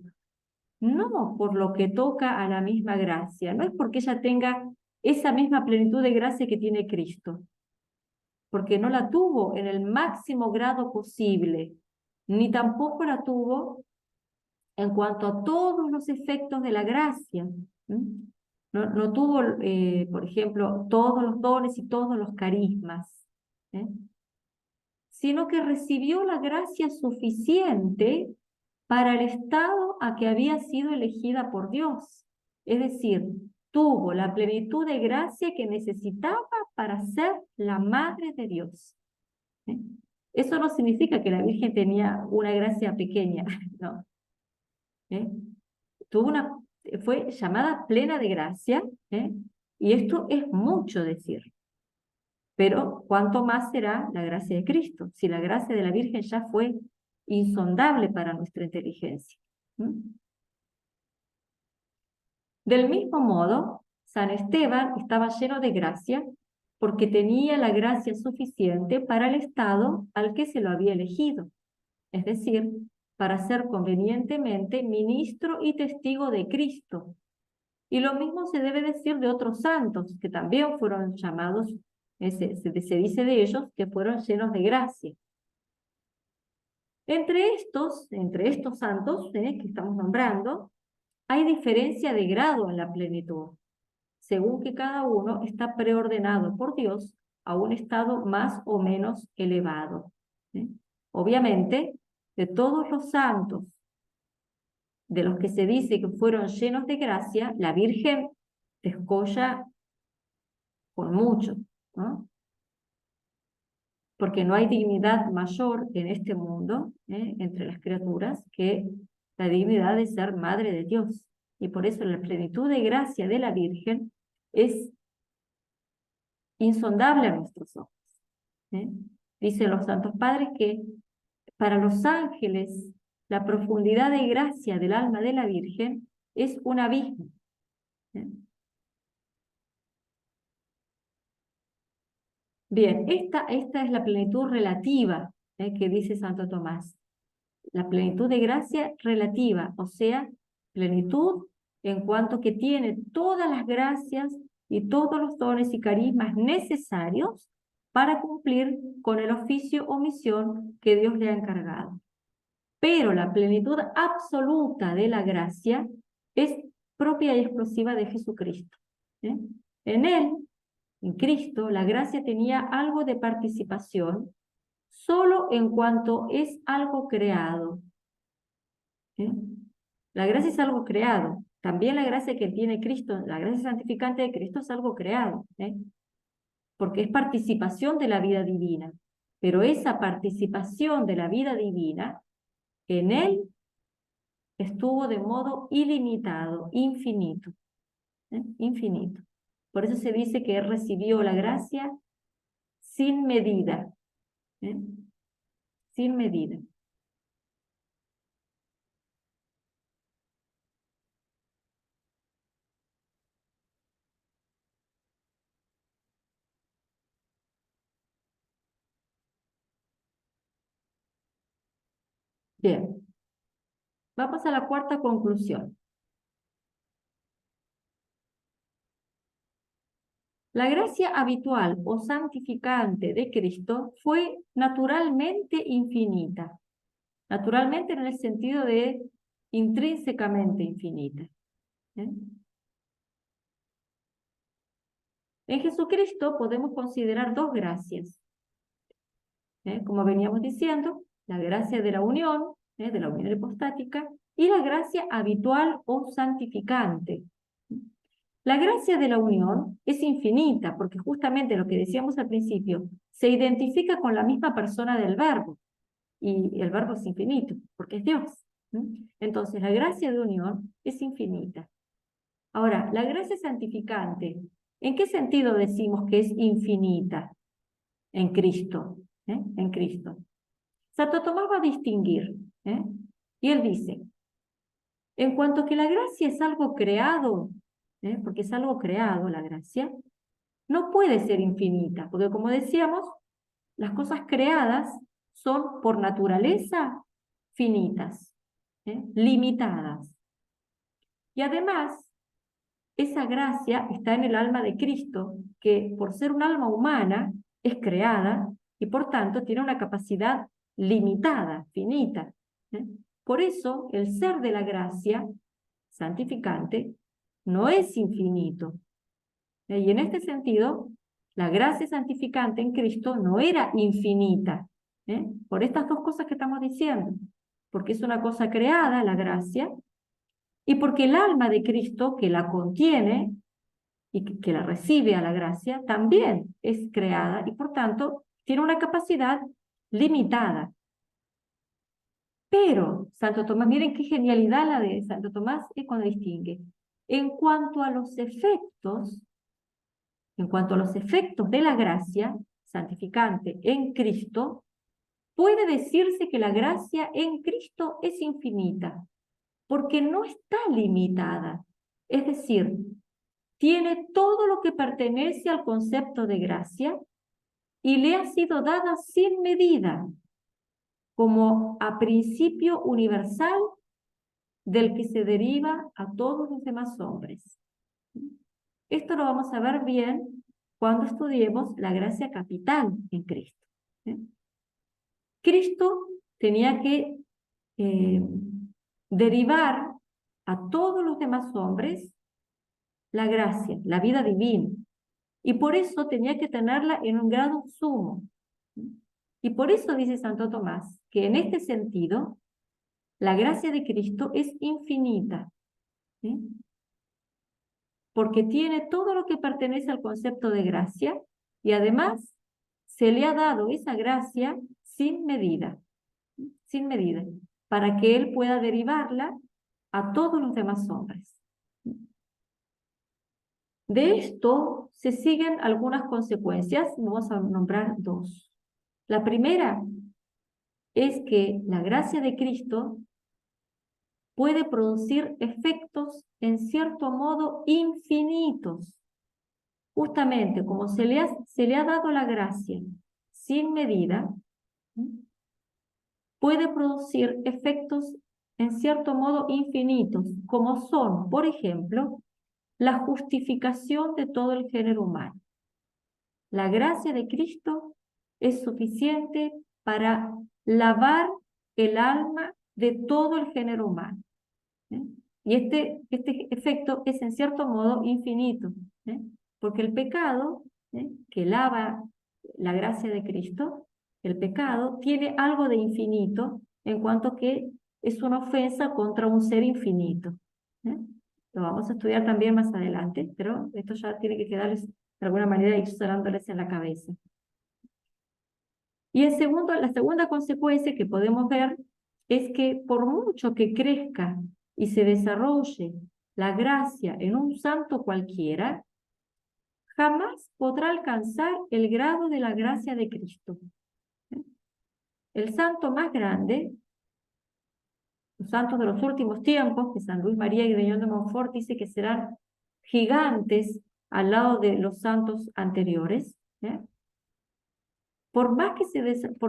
no por lo que toca a la misma gracia, no es porque ella tenga esa misma plenitud de gracia que tiene Cristo, porque no la tuvo en el máximo grado posible, ni tampoco la tuvo en cuanto a todos los efectos de la gracia. No tuvo, por ejemplo, todos los dones y todos los carismas, sino que recibió la gracia suficiente para el estado a que había sido elegida por Dios. Es decir, tuvo la plenitud de gracia que necesitaba para ser la madre de Dios. Eso no significa que la Virgen tenía una gracia pequeña, no. Fue llamada plena de gracia, y esto es mucho decir. Pero ¿cuánto más será la gracia de Cristo? Si la gracia de la Virgen ya fue insondable para nuestra inteligencia. Del mismo modo, San Esteban estaba lleno de gracia porque tenía la gracia suficiente para el estado al que se lo había elegido, es decir, para ser convenientemente ministro y testigo de Cristo. Y lo mismo se debe decir de otros santos, que también fueron llamados, se dice de ellos, que fueron llenos de gracia. Entre estos santos que estamos nombrando, hay diferencia de grado en la plenitud, según que cada uno está preordenado por Dios a un estado más o menos elevado. Obviamente, de todos los santos de los que se dice que fueron llenos de gracia, la Virgen descolla con mucho, ¿no? Porque no hay dignidad mayor en este mundo, entre las criaturas, que la dignidad de ser madre de Dios. Y por eso la plenitud de gracia de la Virgen es insondable a nuestros ojos. Dicen los santos padres que para los ángeles la profundidad de gracia del alma de la Virgen es un abismo. Bien, esta es la plenitud relativa que dice Santo Tomás. La plenitud de gracia relativa, o sea, Plenitud en cuanto que tiene todas las gracias y todos los dones y carismas necesarios para cumplir con el oficio o misión que Dios le ha encargado. Pero la plenitud absoluta de la gracia es propia y exclusiva de Jesucristo. En Él, en Cristo, la gracia tenía algo de participación solo en cuanto es algo creado. La gracia es algo creado. También la gracia que tiene Cristo, la gracia santificante de Cristo es algo creado, porque es participación de la vida divina. Pero esa participación de la vida divina, en Él estuvo de modo ilimitado, infinito. Infinito. Por eso se dice que Él recibió la gracia sin medida. Sin medida. Bien, vamos a la cuarta conclusión. La gracia habitual o santificante de Cristo fue naturalmente infinita. Naturalmente en el sentido de intrínsecamente infinita. En Jesucristo podemos considerar dos gracias. Como veníamos diciendo, la gracia de la unión hipostática, y la gracia habitual o santificante. La gracia de la unión es infinita, porque justamente lo que decíamos al principio, se identifica con la misma persona del verbo, y el verbo es infinito, porque es Dios. Entonces, la gracia de unión es infinita. Ahora, la gracia santificante, ¿en qué sentido decimos que es infinita? En Cristo, en Cristo. Santo Tomás va a distinguir, y él dice, en cuanto que la gracia es algo creado, porque es algo creado la gracia, no puede ser infinita, porque como decíamos, las cosas creadas son por naturaleza finitas, limitadas. Y además, esa gracia está en el alma de Cristo, que por ser un alma humana es creada y por tanto tiene una capacidad limitada, finita. Por eso el ser de la gracia santificante no es infinito. Y en este sentido, la gracia santificante en Cristo no era infinita, por estas dos cosas que estamos diciendo, porque es una cosa creada, la gracia, y porque el alma de Cristo que la contiene y que la recibe a la gracia, también es creada y por tanto tiene una capacidad limitada. Pero Santo Tomás, miren qué genialidad la de Santo Tomás es cuando distingue. En cuanto a los efectos de la gracia santificante en Cristo, puede decirse que la gracia en Cristo es infinita, porque no está limitada. Es decir, tiene todo lo que pertenece al concepto de gracia y le ha sido dada sin medida, como a principio universal del que se deriva a todos los demás hombres. Esto lo vamos a ver bien cuando estudiemos la gracia capital en Cristo. Cristo tenía que derivar a todos los demás hombres la gracia, la vida divina. Y por eso tenía que tenerla en un grado sumo. Y por eso dice Santo Tomás que en este sentido la gracia de Cristo es infinita. Porque tiene todo lo que pertenece al concepto de gracia y además se le ha dado esa gracia sin medida, para que Él pueda derivarla a todos los demás hombres. De esto se siguen algunas consecuencias, vamos a nombrar dos. La primera es que la gracia de Cristo puede producir efectos en cierto modo infinitos. Justamente como se le ha dado la gracia sin medida, puede producir efectos en cierto modo infinitos, como son, por ejemplo, la justificación de todo el género humano. La gracia de Cristo es suficiente para lavar el alma de todo el género humano. ¿Eh? Y este efecto es en cierto modo infinito, ¿eh? Porque el pecado, que lava la gracia de Cristo, el pecado tiene algo de infinito en cuanto que es una ofensa contra un ser infinito. ¿Eh? Lo vamos a estudiar también más adelante, pero esto ya tiene que quedarles de alguna manera ir sonándoles en la cabeza. Y la segunda consecuencia que podemos ver es que por mucho que crezca y se desarrolle la gracia en un santo cualquiera, jamás podrá alcanzar el grado de la gracia de Cristo. El santo más grande, los santos de los últimos tiempos, que San Luis María Griñón de Montfort dice que serán gigantes al lado de los santos anteriores, ¿eh? Por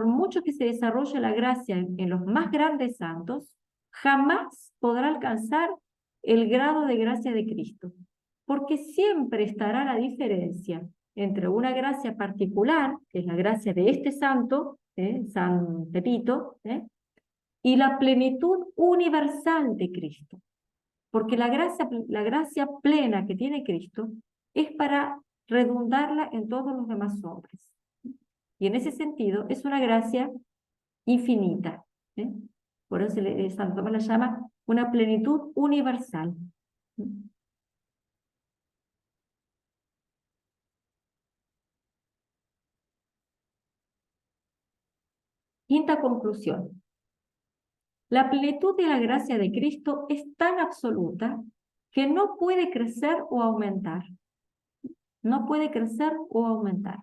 mucho que se desarrolle la gracia en los más grandes santos, jamás podrá alcanzar el grado de gracia de Cristo, porque siempre estará la diferencia entre una gracia particular, que es la gracia de este santo, San Pepito, y la plenitud universal de Cristo, porque la gracia plena que tiene Cristo es para redundarla en todos los demás hombres. Y en ese sentido es una gracia infinita. ¿Eh? Por eso Santo Tomás la llama una plenitud universal. Quinta conclusión. La plenitud de la gracia de Cristo es tan absoluta que no puede crecer o aumentar. No puede crecer o aumentar.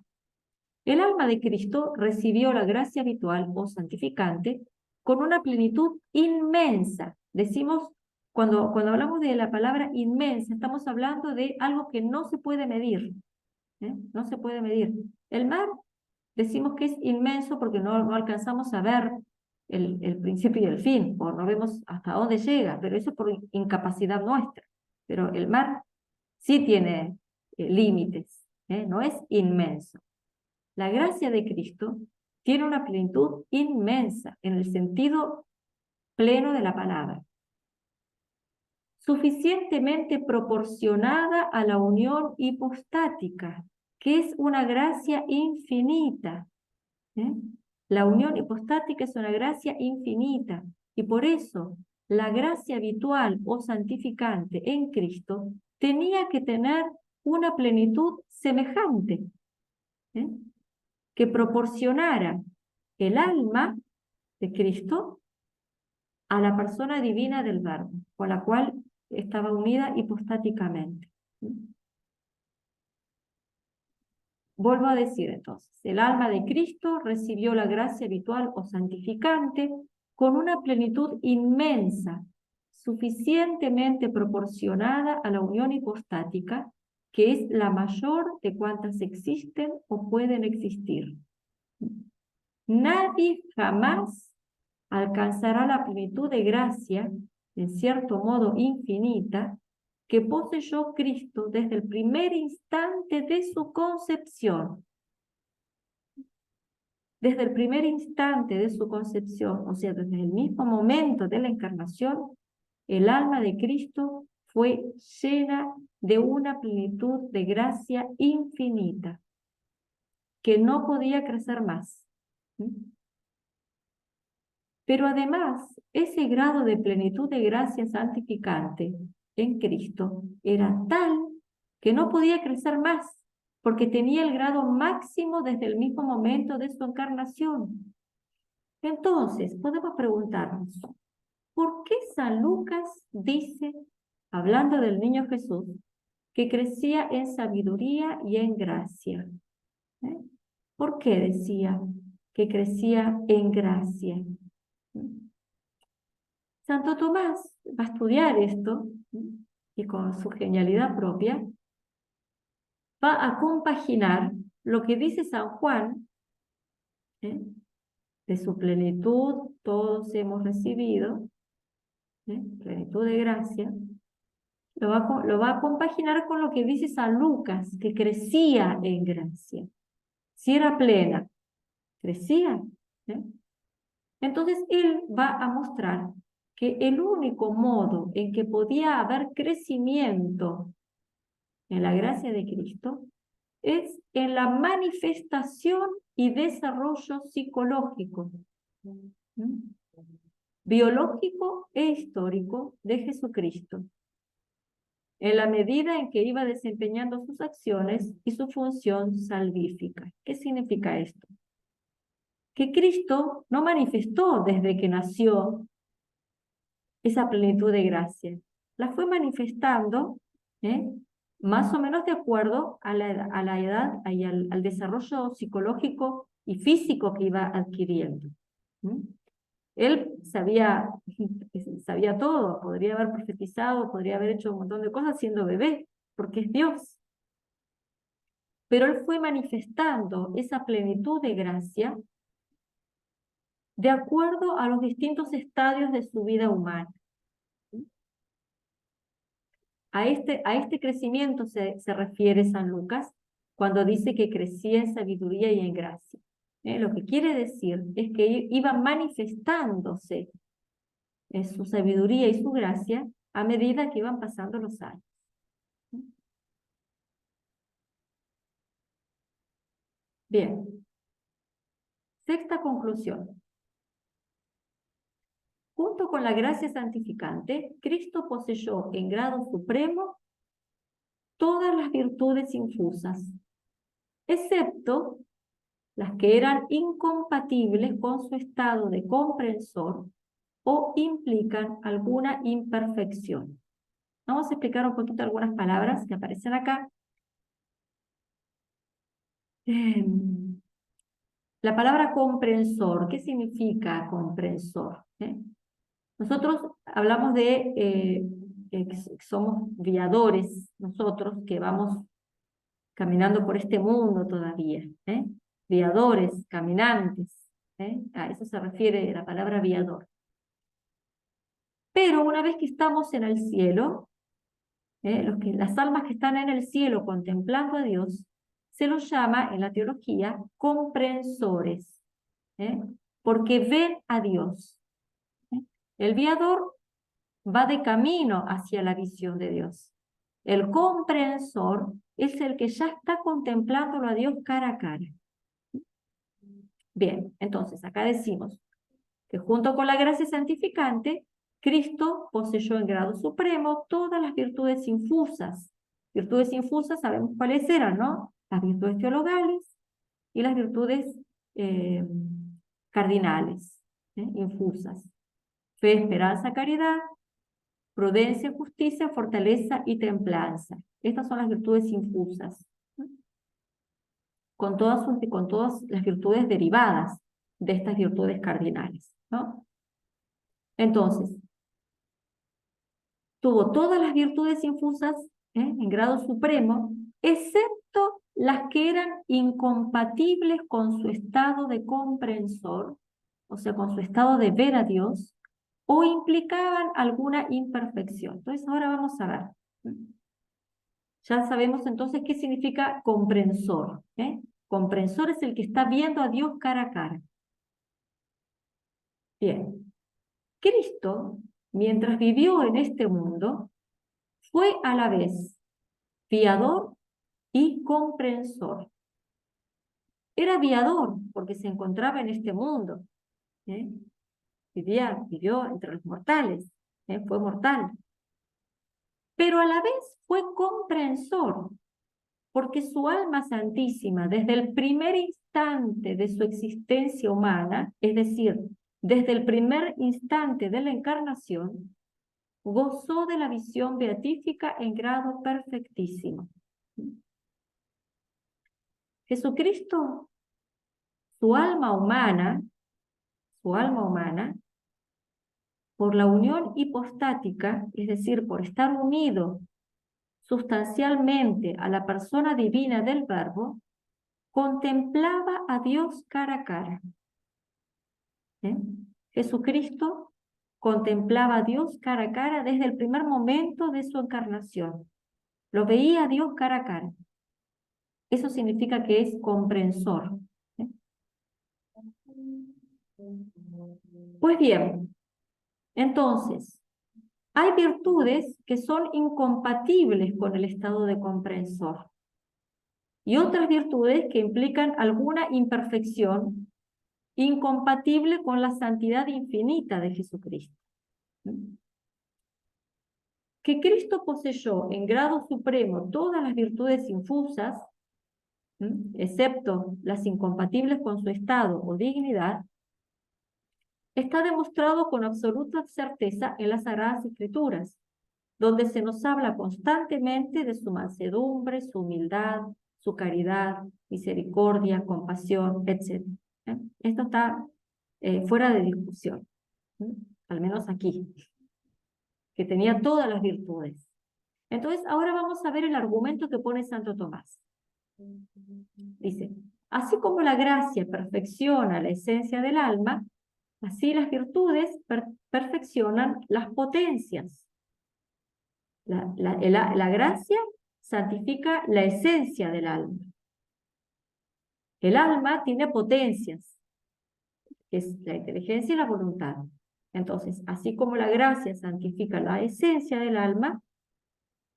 El alma de Cristo recibió la gracia habitual o santificante con una plenitud inmensa. Decimos, cuando hablamos de la palabra inmensa, estamos hablando de algo que no se puede medir. No se puede medir. El mar, decimos que es inmenso porque no alcanzamos a ver el principio y el fin, o no vemos hasta dónde llega, pero eso por incapacidad nuestra. Pero el mar sí tiene límites, no es inmenso. La gracia de Cristo tiene una plenitud inmensa en el sentido pleno de la palabra, suficientemente proporcionada a la unión hipostática, que es una gracia infinita. La unión hipostática es una gracia infinita, y por eso la gracia habitual o santificante en Cristo tenía que tener una plenitud semejante, que proporcionara el alma de Cristo a la persona divina del Verbo, con la cual estaba unida hipostáticamente. Vuelvo a decir entonces, el alma de Cristo recibió la gracia habitual o santificante con una plenitud inmensa, suficientemente proporcionada a la unión hipostática, que es la mayor de cuantas existen o pueden existir. Nadie jamás alcanzará la plenitud de gracia, en cierto modo infinita, que poseyó Cristo desde el primer instante de su concepción. Desde el primer instante de su concepción, o sea, desde el mismo momento de la encarnación, el alma de Cristo fue llena de una plenitud de gracia infinita, que no podía crecer más. Pero además, ese grado de plenitud de gracia santificante en Cristo era tal que no podía crecer más, porque tenía el grado máximo desde el mismo momento de su encarnación. Entonces, podemos preguntarnos, ¿por qué San Lucas dice, hablando del niño Jesús, que crecía en sabiduría y en gracia? ¿Por qué decía que crecía en gracia? Santo Tomás va a estudiar esto y con su genialidad propia va a compaginar lo que dice San Juan, de su plenitud todos hemos recibido, Plenitud de gracia, lo va a compaginar con lo que dice San Lucas, que crecía en gracia. Si era plena, crecía. ¿eh? Entonces él va a mostrar que el único modo en que podía haber crecimiento en la gracia de Cristo es en la manifestación y desarrollo psicológico, biológico e histórico de Jesucristo, en la medida en que iba desempeñando sus acciones y su función salvífica. ¿Qué significa esto? Que Cristo no manifestó desde que nació esa plenitud de gracia. La fue manifestando, más o menos de acuerdo a la edad y al desarrollo psicológico y físico que iba adquiriendo. Él sabía todo, podría haber profetizado, podría haber hecho un montón de cosas siendo bebé, porque es Dios. Pero él fue manifestando esa plenitud de gracia de acuerdo a los distintos estadios de su vida humana. A este crecimiento se refiere San Lucas cuando dice que crecía en sabiduría y en gracia. Lo que quiere decir es que iba manifestándose en su sabiduría y su gracia a medida que iban pasando los años. Bien. Sexta conclusión. Junto con la gracia santificante, Cristo poseyó en grado supremo todas las virtudes infusas, excepto las que eran incompatibles con su estado de comprensor o implican alguna imperfección. Vamos a explicar un poquito algunas palabras que aparecen acá. La palabra comprensor, ¿qué significa comprensor? Nosotros hablamos de que somos viadores, nosotros que vamos caminando por este mundo todavía, viadores, caminantes, a eso se refiere la palabra viador. Pero una vez que estamos en el cielo, las almas que están en el cielo contemplando a Dios, se los llama en la teología comprensores, porque ven a Dios. El viador va de camino hacia la visión de Dios. El comprensor es el que ya está contemplándolo a Dios cara a cara. Bien, entonces acá decimos que junto con la gracia santificante, Cristo poseyó en grado supremo todas las virtudes infusas. Virtudes infusas sabemos cuáles eran, ¿no? Las virtudes teologales y las virtudes cardinales, infusas. Fe, esperanza, caridad, prudencia, justicia, fortaleza y templanza. Estas son las virtudes infusas, con todas las virtudes derivadas de estas virtudes cardinales, ¿no? Entonces, tuvo todas las virtudes infusas en grado supremo, excepto las que eran incompatibles con su estado de comprensor, o sea, con su estado de ver a Dios, o implicaban alguna imperfección. Entonces, ahora vamos a ver. Ya sabemos entonces qué significa comprensor. Comprensor es el que está viendo a Dios cara a cara. Bien. Cristo, mientras vivió en este mundo, fue a la vez viador y comprensor. Era viador porque se encontraba en este mundo. Vivió entre los mortales. Fue mortal. Pero a la vez fue comprensor, porque su alma santísima, desde el primer instante de su existencia humana, es decir, desde el primer instante de la encarnación, gozó de la visión beatífica en grado perfectísimo. Jesucristo, su alma humana, por la unión hipostática, es decir, por estar unido sustancialmente a la persona divina del Verbo, contemplaba a Dios cara a cara. Jesucristo contemplaba a Dios cara a cara desde el primer momento de su encarnación. Lo veía a Dios cara a cara. Eso significa que es comprensor. ¿Eh? Pues bien, entonces, hay virtudes que son incompatibles con el estado de comprensor y otras virtudes que implican alguna imperfección incompatible con la santidad infinita de Jesucristo. Que Cristo poseyó en grado supremo todas las virtudes infusas, excepto las incompatibles con su estado o dignidad, está demostrado con absoluta certeza en las Sagradas Escrituras, donde se nos habla constantemente de su mansedumbre, su humildad, su caridad, misericordia, compasión, etc. Esto está fuera de discusión, al menos aquí, que tenía todas las virtudes. Entonces, ahora vamos a ver el argumento que pone Santo Tomás. Dice, así como la gracia perfecciona la esencia del alma, así las virtudes perfeccionan las potencias. La gracia santifica la esencia del alma. El alma tiene potencias, que es la inteligencia y la voluntad. Entonces, así como la gracia santifica la esencia del alma,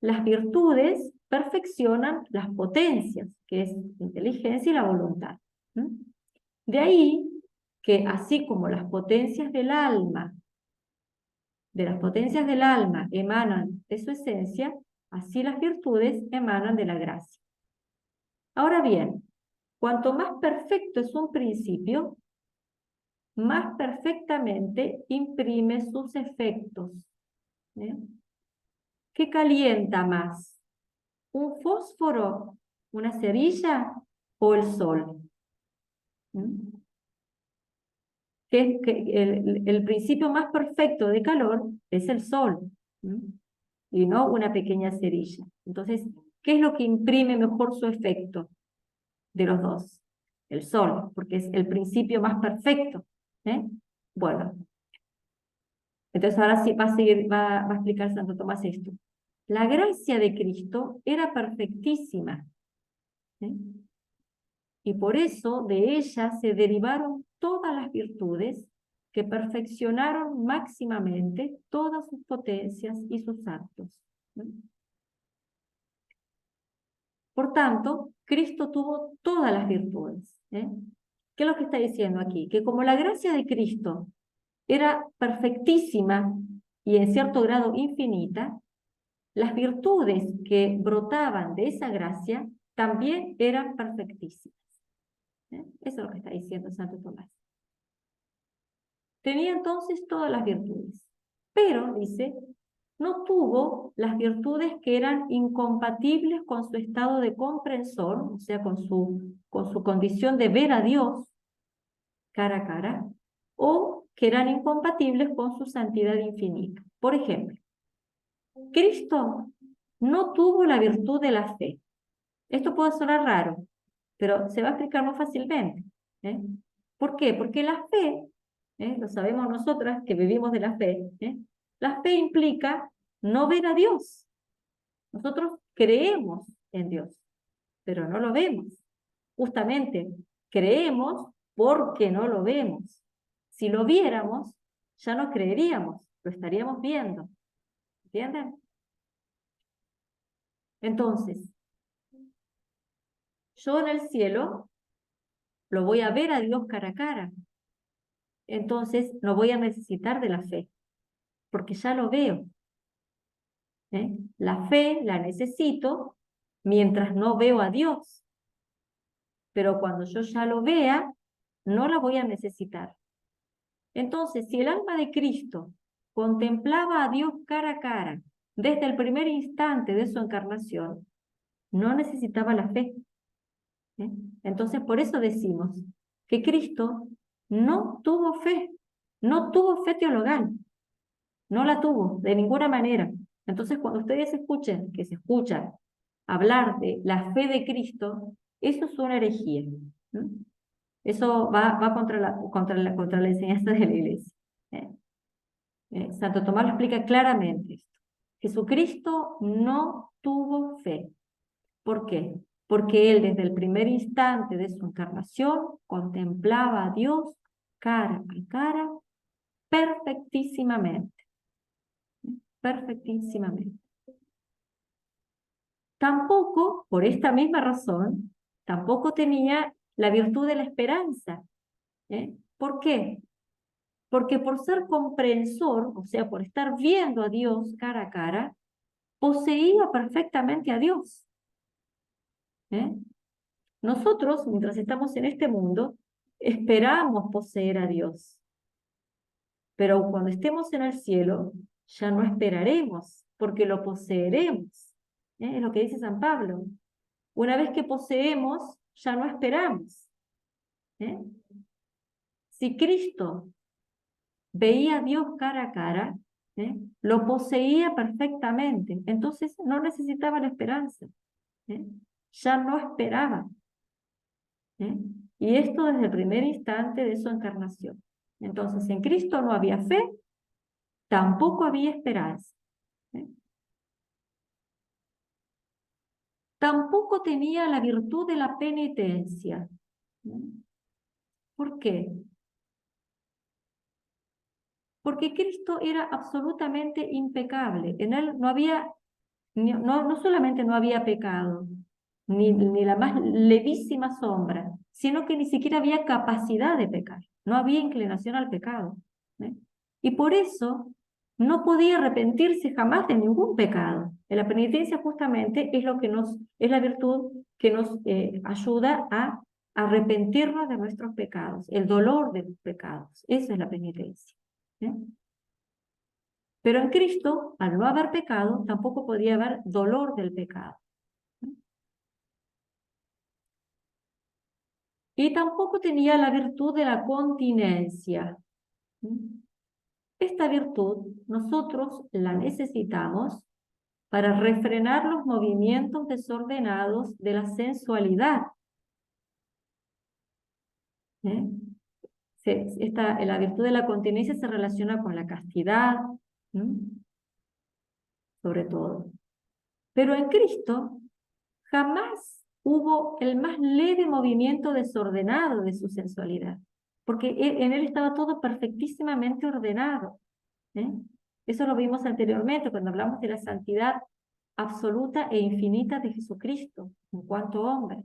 las virtudes perfeccionan las potencias, que es la inteligencia y la voluntad. De ahí que así como las potencias del alma, emanan de su esencia, así las virtudes emanan de la gracia. Ahora bien, cuanto más perfecto es un principio, más perfectamente imprime sus efectos. ¿Qué calienta más? ¿Un fósforo, una cerilla o el sol? El principio más perfecto de calor es el sol, y no una pequeña cerilla. Entonces, ¿qué es lo que imprime mejor su efecto de los dos? El sol, porque es el principio más perfecto. Bueno, entonces ahora sí va a explicar Santo Tomás esto. La gracia de Cristo era perfectísima, y por eso de ella se derivaron todas las virtudes que perfeccionaron máximamente todas sus potencias y sus actos. Por tanto, Cristo tuvo todas las virtudes. ¿Qué es lo que está diciendo aquí? Que como la gracia de Cristo era perfectísima y en cierto grado infinita, las virtudes que brotaban de esa gracia también eran perfectísimas. Eso es lo que está diciendo Santo Tomás. Tenía entonces todas las virtudes, pero, dice, no tuvo las virtudes que eran incompatibles con su estado de comprensor, o sea, con su condición de ver a Dios cara a cara, o que eran incompatibles con su santidad infinita. Por ejemplo, Cristo no tuvo la virtud de la fe. Esto puede sonar raro, pero se va a explicar más fácilmente. ¿Por qué? Porque la fe, lo sabemos nosotras que vivimos de la fe implica no ver a Dios. Nosotros creemos en Dios, pero no lo vemos. Justamente, creemos porque no lo vemos. Si lo viéramos, ya no creeríamos, lo estaríamos viendo. ¿Entienden? Entonces, yo en el cielo lo voy a ver a Dios cara a cara. Entonces no voy a necesitar de la fe, porque ya lo veo. La fe la necesito mientras no veo a Dios, pero cuando yo ya lo vea, no la voy a necesitar. Entonces, si el alma de Cristo contemplaba a Dios cara a cara desde el primer instante de su encarnación, no necesitaba la fe. Entonces, por eso decimos que Cristo no tuvo fe teologal, no la tuvo de ninguna manera. Entonces, cuando ustedes escuchen, que se escuchan hablar de la fe de Cristo, eso es una herejía. Eso va contra la enseñanza de la Iglesia. Santo Tomás lo explica claramente esto. Jesucristo no tuvo fe. ¿Por qué? Porque él desde el primer instante de su encarnación contemplaba a Dios cara a cara perfectísimamente. Perfectísimamente. Tampoco, por esta misma razón, tampoco tenía la virtud de la esperanza. ¿Por qué? Porque por ser comprensor, o sea, por estar viendo a Dios cara a cara, poseía perfectamente a Dios. Nosotros, mientras estamos en este mundo, esperamos poseer a Dios, pero cuando estemos en el cielo, ya no esperaremos, porque lo poseeremos. Es lo que dice San Pablo. Una vez que poseemos, ya no esperamos. Si Cristo veía a Dios cara a cara, lo poseía perfectamente, entonces no necesitaba la esperanza, ya no esperaba. Y esto desde el primer instante de su encarnación. Entonces en Cristo no había fe, tampoco había esperanza. Tampoco tenía la virtud de la penitencia. ¿Por qué? Porque Cristo era absolutamente impecable. En él no había, no solamente no había pecado, ni la más levísima sombra, sino que ni siquiera había capacidad de pecar. No había inclinación al pecado. Y por eso no podía arrepentirse jamás de ningún pecado. La penitencia justamente es lo que es la virtud que nos ayuda a arrepentirnos de nuestros pecados, el dolor de los pecados. Esa es la penitencia. Pero en Cristo, al no haber pecado, tampoco podía haber dolor del pecado. Y tampoco tenía la virtud de la continencia. Esta virtud nosotros la necesitamos para refrenar los movimientos desordenados de la sensualidad. La virtud de la continencia se relaciona con la castidad, sobre todo. Pero en Cristo jamás hubo el más leve movimiento desordenado de su sensualidad, porque en él estaba todo perfectísimamente ordenado. Eso lo vimos anteriormente cuando hablamos de la santidad absoluta e infinita de Jesucristo en cuanto hombre.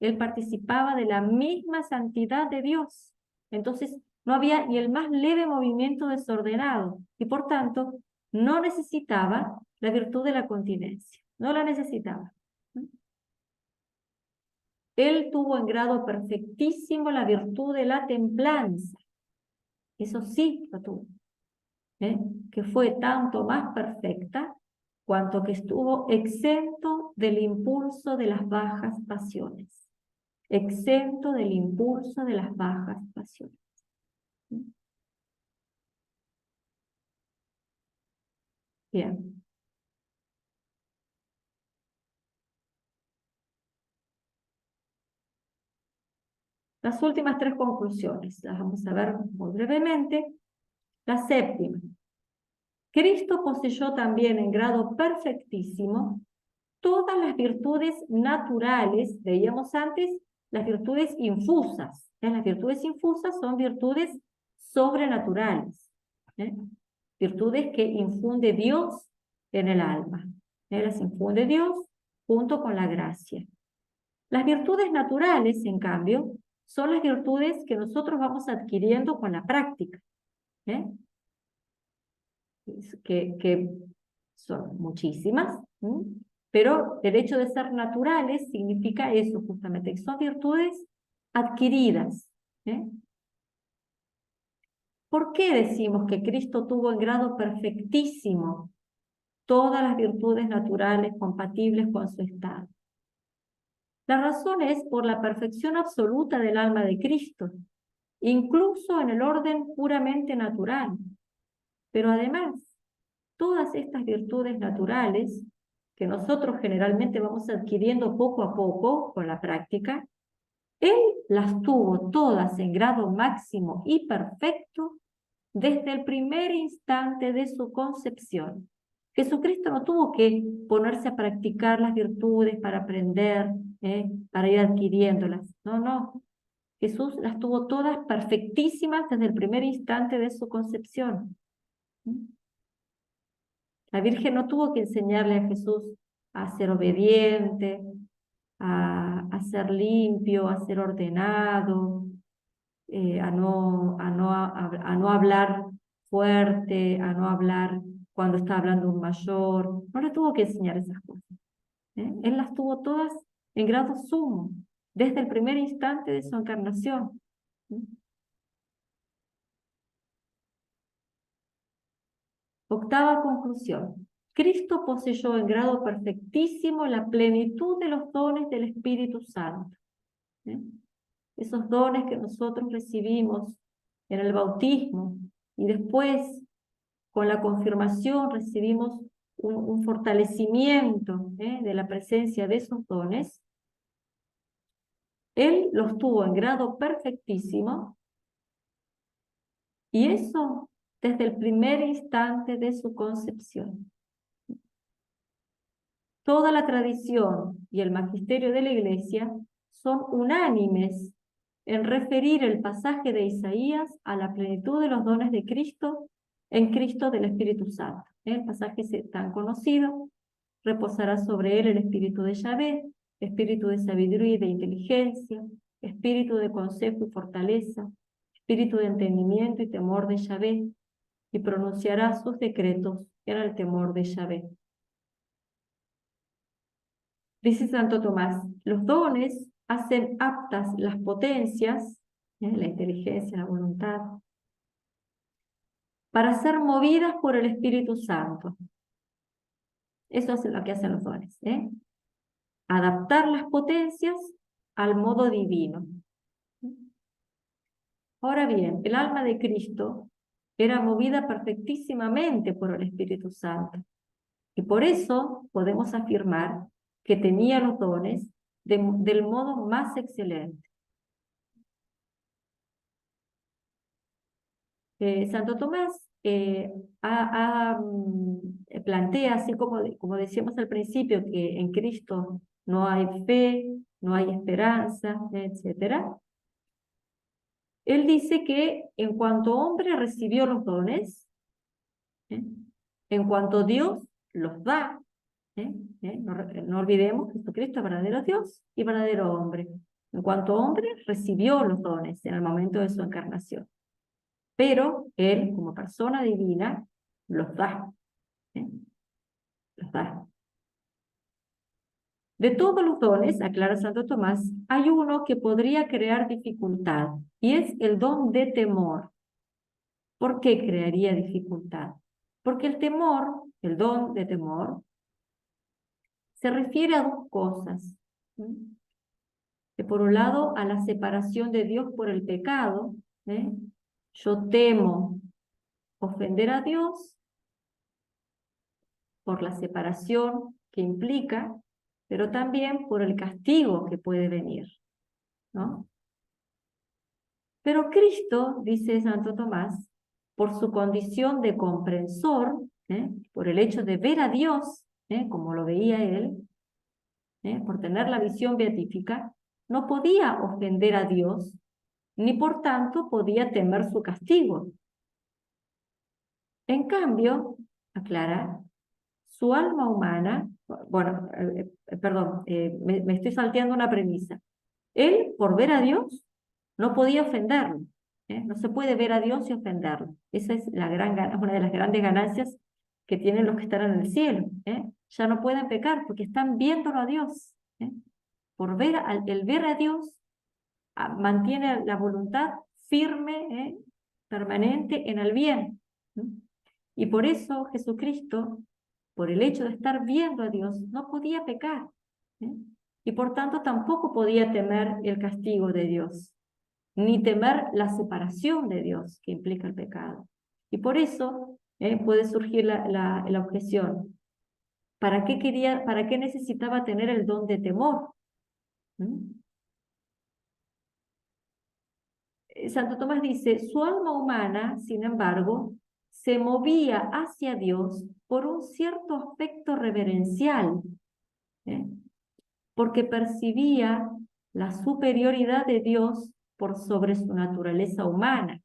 Él participaba de la misma santidad de Dios. Entonces, no había ni el más leve movimiento desordenado y por tanto no necesitaba la virtud de la continencia. No la necesitaba. Él tuvo en grado perfectísimo la virtud de la templanza. Eso sí lo tuvo. Que fue tanto más perfecta cuanto que estuvo exento del impulso de las bajas pasiones. Exento del impulso de las bajas pasiones. Bien. Las últimas tres conclusiones, las vamos a ver muy brevemente. La séptima. Cristo poseyó también en grado perfectísimo todas las virtudes naturales, veíamos antes, las virtudes infusas. Las virtudes infusas son virtudes sobrenaturales, virtudes que infunde Dios en el alma. Las infunde Dios junto con la gracia. Las virtudes naturales, en cambio, son las virtudes que nosotros vamos adquiriendo con la práctica, que son muchísimas, pero el hecho de ser naturales significa eso justamente, que son virtudes adquiridas. ¿Por qué decimos que Cristo tuvo en grado perfectísimo todas las virtudes naturales compatibles con su estado? La razón es por la perfección absoluta del alma de Cristo, incluso en el orden puramente natural. Pero además, todas estas virtudes naturales, que nosotros generalmente vamos adquiriendo poco a poco con la práctica, Él las tuvo todas en grado máximo y perfecto desde el primer instante de su concepción. Jesucristo no tuvo que ponerse a practicar las virtudes para aprender, para ir adquiriéndolas. No, no. Jesús las tuvo todas perfectísimas desde el primer instante de su concepción. La Virgen no tuvo que enseñarle a Jesús a ser obediente, a ser limpio, a ser ordenado, a no hablar fuerte, a no hablar cuando está hablando un mayor. No le tuvo que enseñar esas cosas. Él las tuvo todas en grado sumo, desde el primer instante de su encarnación. Octava conclusión. Cristo poseyó en grado perfectísimo la plenitud de los dones del Espíritu Santo. Esos dones que nosotros recibimos en el bautismo y después con la confirmación recibimos un fortalecimiento de la presencia de esos dones. Él los tuvo en grado perfectísimo y eso desde el primer instante de su concepción. Toda la tradición y el magisterio de la Iglesia son unánimes en referir el pasaje de Isaías a la plenitud de los dones de Cristo en Cristo del Espíritu Santo. El pasaje es tan conocido: reposará sobre él el espíritu de Yahvé, espíritu de sabiduría y de inteligencia, espíritu de consejo y fortaleza, espíritu de entendimiento y temor de Yahvé, y pronunciará sus decretos en el temor de Yahvé. Dice Santo Tomás, los dones hacen aptas las potencias, la inteligencia, la voluntad, para ser movidas por el Espíritu Santo. Eso es lo que hacen los dones, adaptar las potencias al modo divino. Ahora bien, el alma de Cristo era movida perfectísimamente por el Espíritu Santo. Y por eso podemos afirmar que tenía los dones del modo más excelente. Santo Tomás plantea, así como decíamos al principio, que en Cristo no hay fe, no hay esperanza, etc. Él dice que en cuanto hombre recibió los dones, en cuanto Dios los da, no olvidemos que Jesucristo es verdadero Dios y verdadero hombre. En cuanto hombre recibió los dones en el momento de su encarnación. Pero él, como persona divina, los da. Los da. De todos los dones, aclara Santo Tomás, hay uno que podría crear dificultad, y es el don de temor. ¿Por qué crearía dificultad? Porque el temor, el don de temor, se refiere a dos cosas. Que por un lado, a la separación de Dios por el pecado. Yo temo ofender a Dios por la separación que implica, pero también por el castigo que puede venir, ¿no? Pero Cristo, dice Santo Tomás, por su condición de comprensor, por el hecho de ver a Dios, como lo veía él, por tener la visión beatífica, no podía ofender a Dios, ni por tanto podía temer su castigo. En cambio, aclara, su alma humana, bueno, perdón, me estoy salteando una premisa. Él, por ver a Dios, no podía ofenderlo. No se puede ver a Dios y ofenderlo. Esa es una de las grandes ganancias que tienen los que están en el cielo. Ya no pueden pecar porque están viéndolo a Dios. Por el ver a Dios mantiene la voluntad firme, permanente en el bien. Y por eso Jesucristo, por el hecho de estar viendo a Dios, no podía pecar. Y por tanto tampoco podía temer el castigo de Dios, ni temer la separación de Dios que implica el pecado. Y por eso puede surgir la objeción. ¿Para qué necesitaba tener el don de temor? Santo Tomás dice, su alma humana, sin embargo, se movía hacia Dios por un cierto aspecto reverencial, ¿eh? Porque percibía la superioridad de Dios por sobre su naturaleza humana,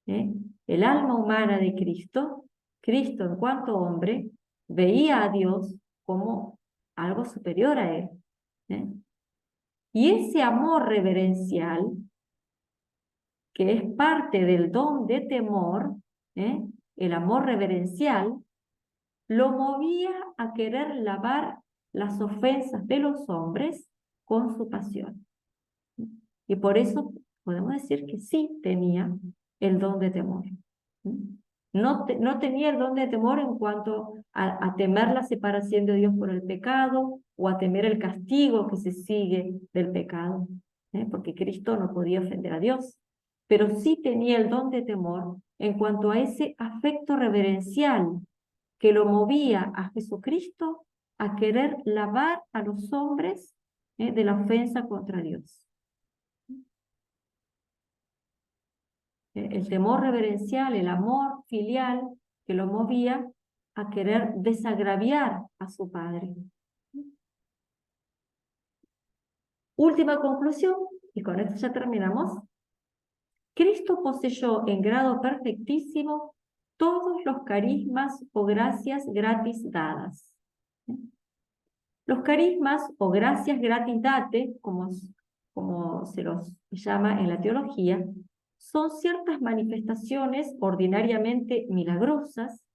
¿eh? El alma humana de Cristo, Cristo en cuanto hombre, veía a Dios como algo superior a él, ¿eh? Y ese amor reverencial, que es parte del don de temor, ¿eh? El amor reverencial, lo movía a querer lavar las ofensas de los hombres con su pasión. Y por eso podemos decir que sí tenía el don de temor. No tenía el don de temor en cuanto a temer la separación de Dios por el pecado o a temer el castigo que se sigue del pecado, porque Cristo no podía ofender a Dios, pero sí tenía el don de temor en cuanto a ese afecto reverencial que lo movía a Jesucristo a querer lavar a los hombres de la ofensa contra Dios. El temor reverencial, el amor filial que lo movía a querer desagraviar a su padre. Última conclusión, y con esto ya terminamos. Cristo poseyó en grado perfectísimo todos los carismas o gracias gratis dadas. Los carismas o gracias gratis date, como se los llama en la teología, son ciertas manifestaciones ordinariamente milagrosas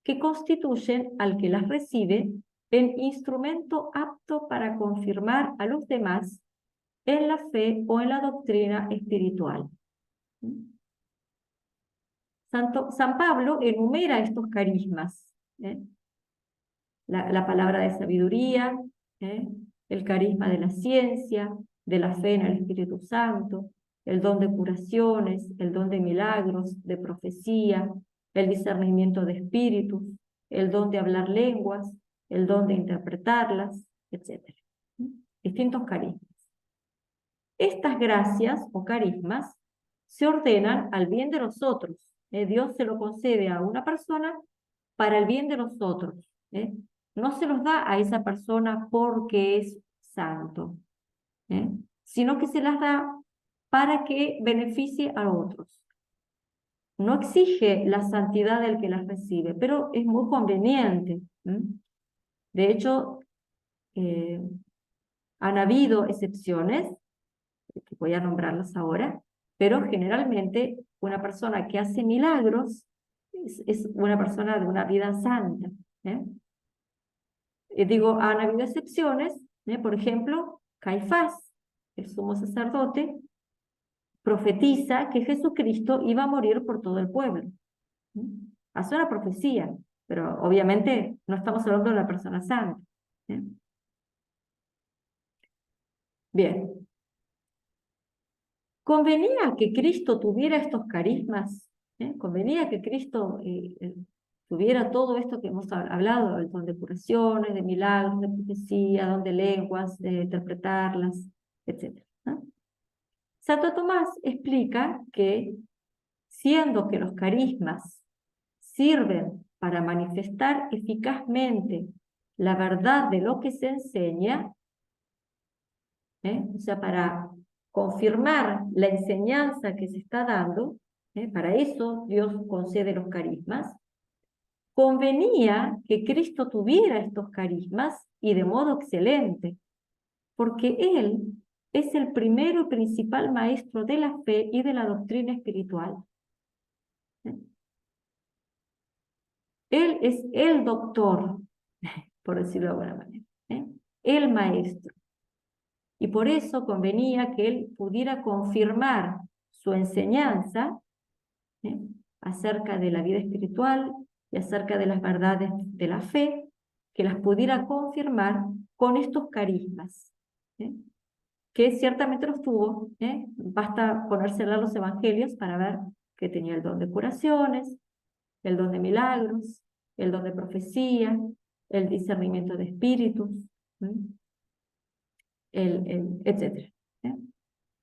que constituyen al que las recibe el instrumento apto para confirmar a los demás en la fe o en la doctrina espiritual. San Pablo enumera estos carismas, la palabra de sabiduría, el carisma de la ciencia, de la fe en el Espíritu Santo, el don de curaciones, el don de milagros, de profecía, el discernimiento de espíritus, el don de hablar lenguas, el don de interpretarlas, etc. Distintos carismas. Estas gracias o carismas se ordenan al bien de los otros. Dios se lo concede a una persona para el bien de los otros. No se los da a esa persona porque es santo, sino que se las da para que beneficie a otros. No exige la santidad del que las recibe, pero es muy conveniente. De hecho, han habido excepciones, que voy a nombrarlas ahora, pero generalmente una persona que hace milagros es una persona de una vida santa. Digo, han habido excepciones, por ejemplo, Caifás, el sumo sacerdote, profetiza que Jesucristo iba a morir por todo el pueblo. Hace una profecía, pero obviamente no estamos hablando de una persona santa. Bien. ¿Convenía que Cristo tuviera estos carismas? ¿Convenía que Cristo tuviera todo esto que hemos hablado, el don de curaciones, de milagros, de profecía, don de lenguas, de interpretarlas, etc.? Santo Tomás explica que, siendo que los carismas sirven para manifestar eficazmente la verdad de lo que se enseña, o sea, para confirmar la enseñanza que se está dando, para eso Dios concede los carismas, convenía que Cristo tuviera estos carismas y de modo excelente, porque Él es el primero y principal maestro de la fe y de la doctrina espiritual. Él es el doctor, por decirlo de alguna manera, el maestro. Y por eso convenía que él pudiera confirmar su enseñanza acerca de la vida espiritual y acerca de las verdades de la fe, que las pudiera confirmar con estos carismas, que ciertamente los tuvo. Basta ponerse a leer los evangelios para ver que tenía el don de curaciones, el don de milagros, el don de profecía, el discernimiento de espíritus, etc.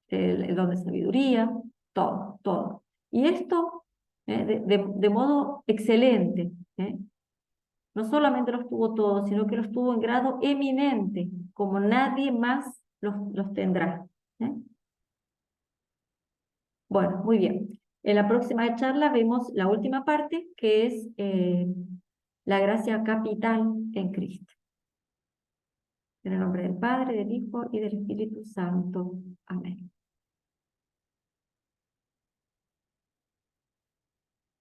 El don de sabiduría, todo, todo. Y esto de modo excelente, ¿eh? No solamente los tuvo todos, sino que los tuvo en grado eminente, como nadie más los tendrá. ¿Eh? Bueno, muy bien. En la próxima charla vemos la última parte, que es la gracia capital en Cristo. En el nombre del Padre, del Hijo y del Espíritu Santo. Amén.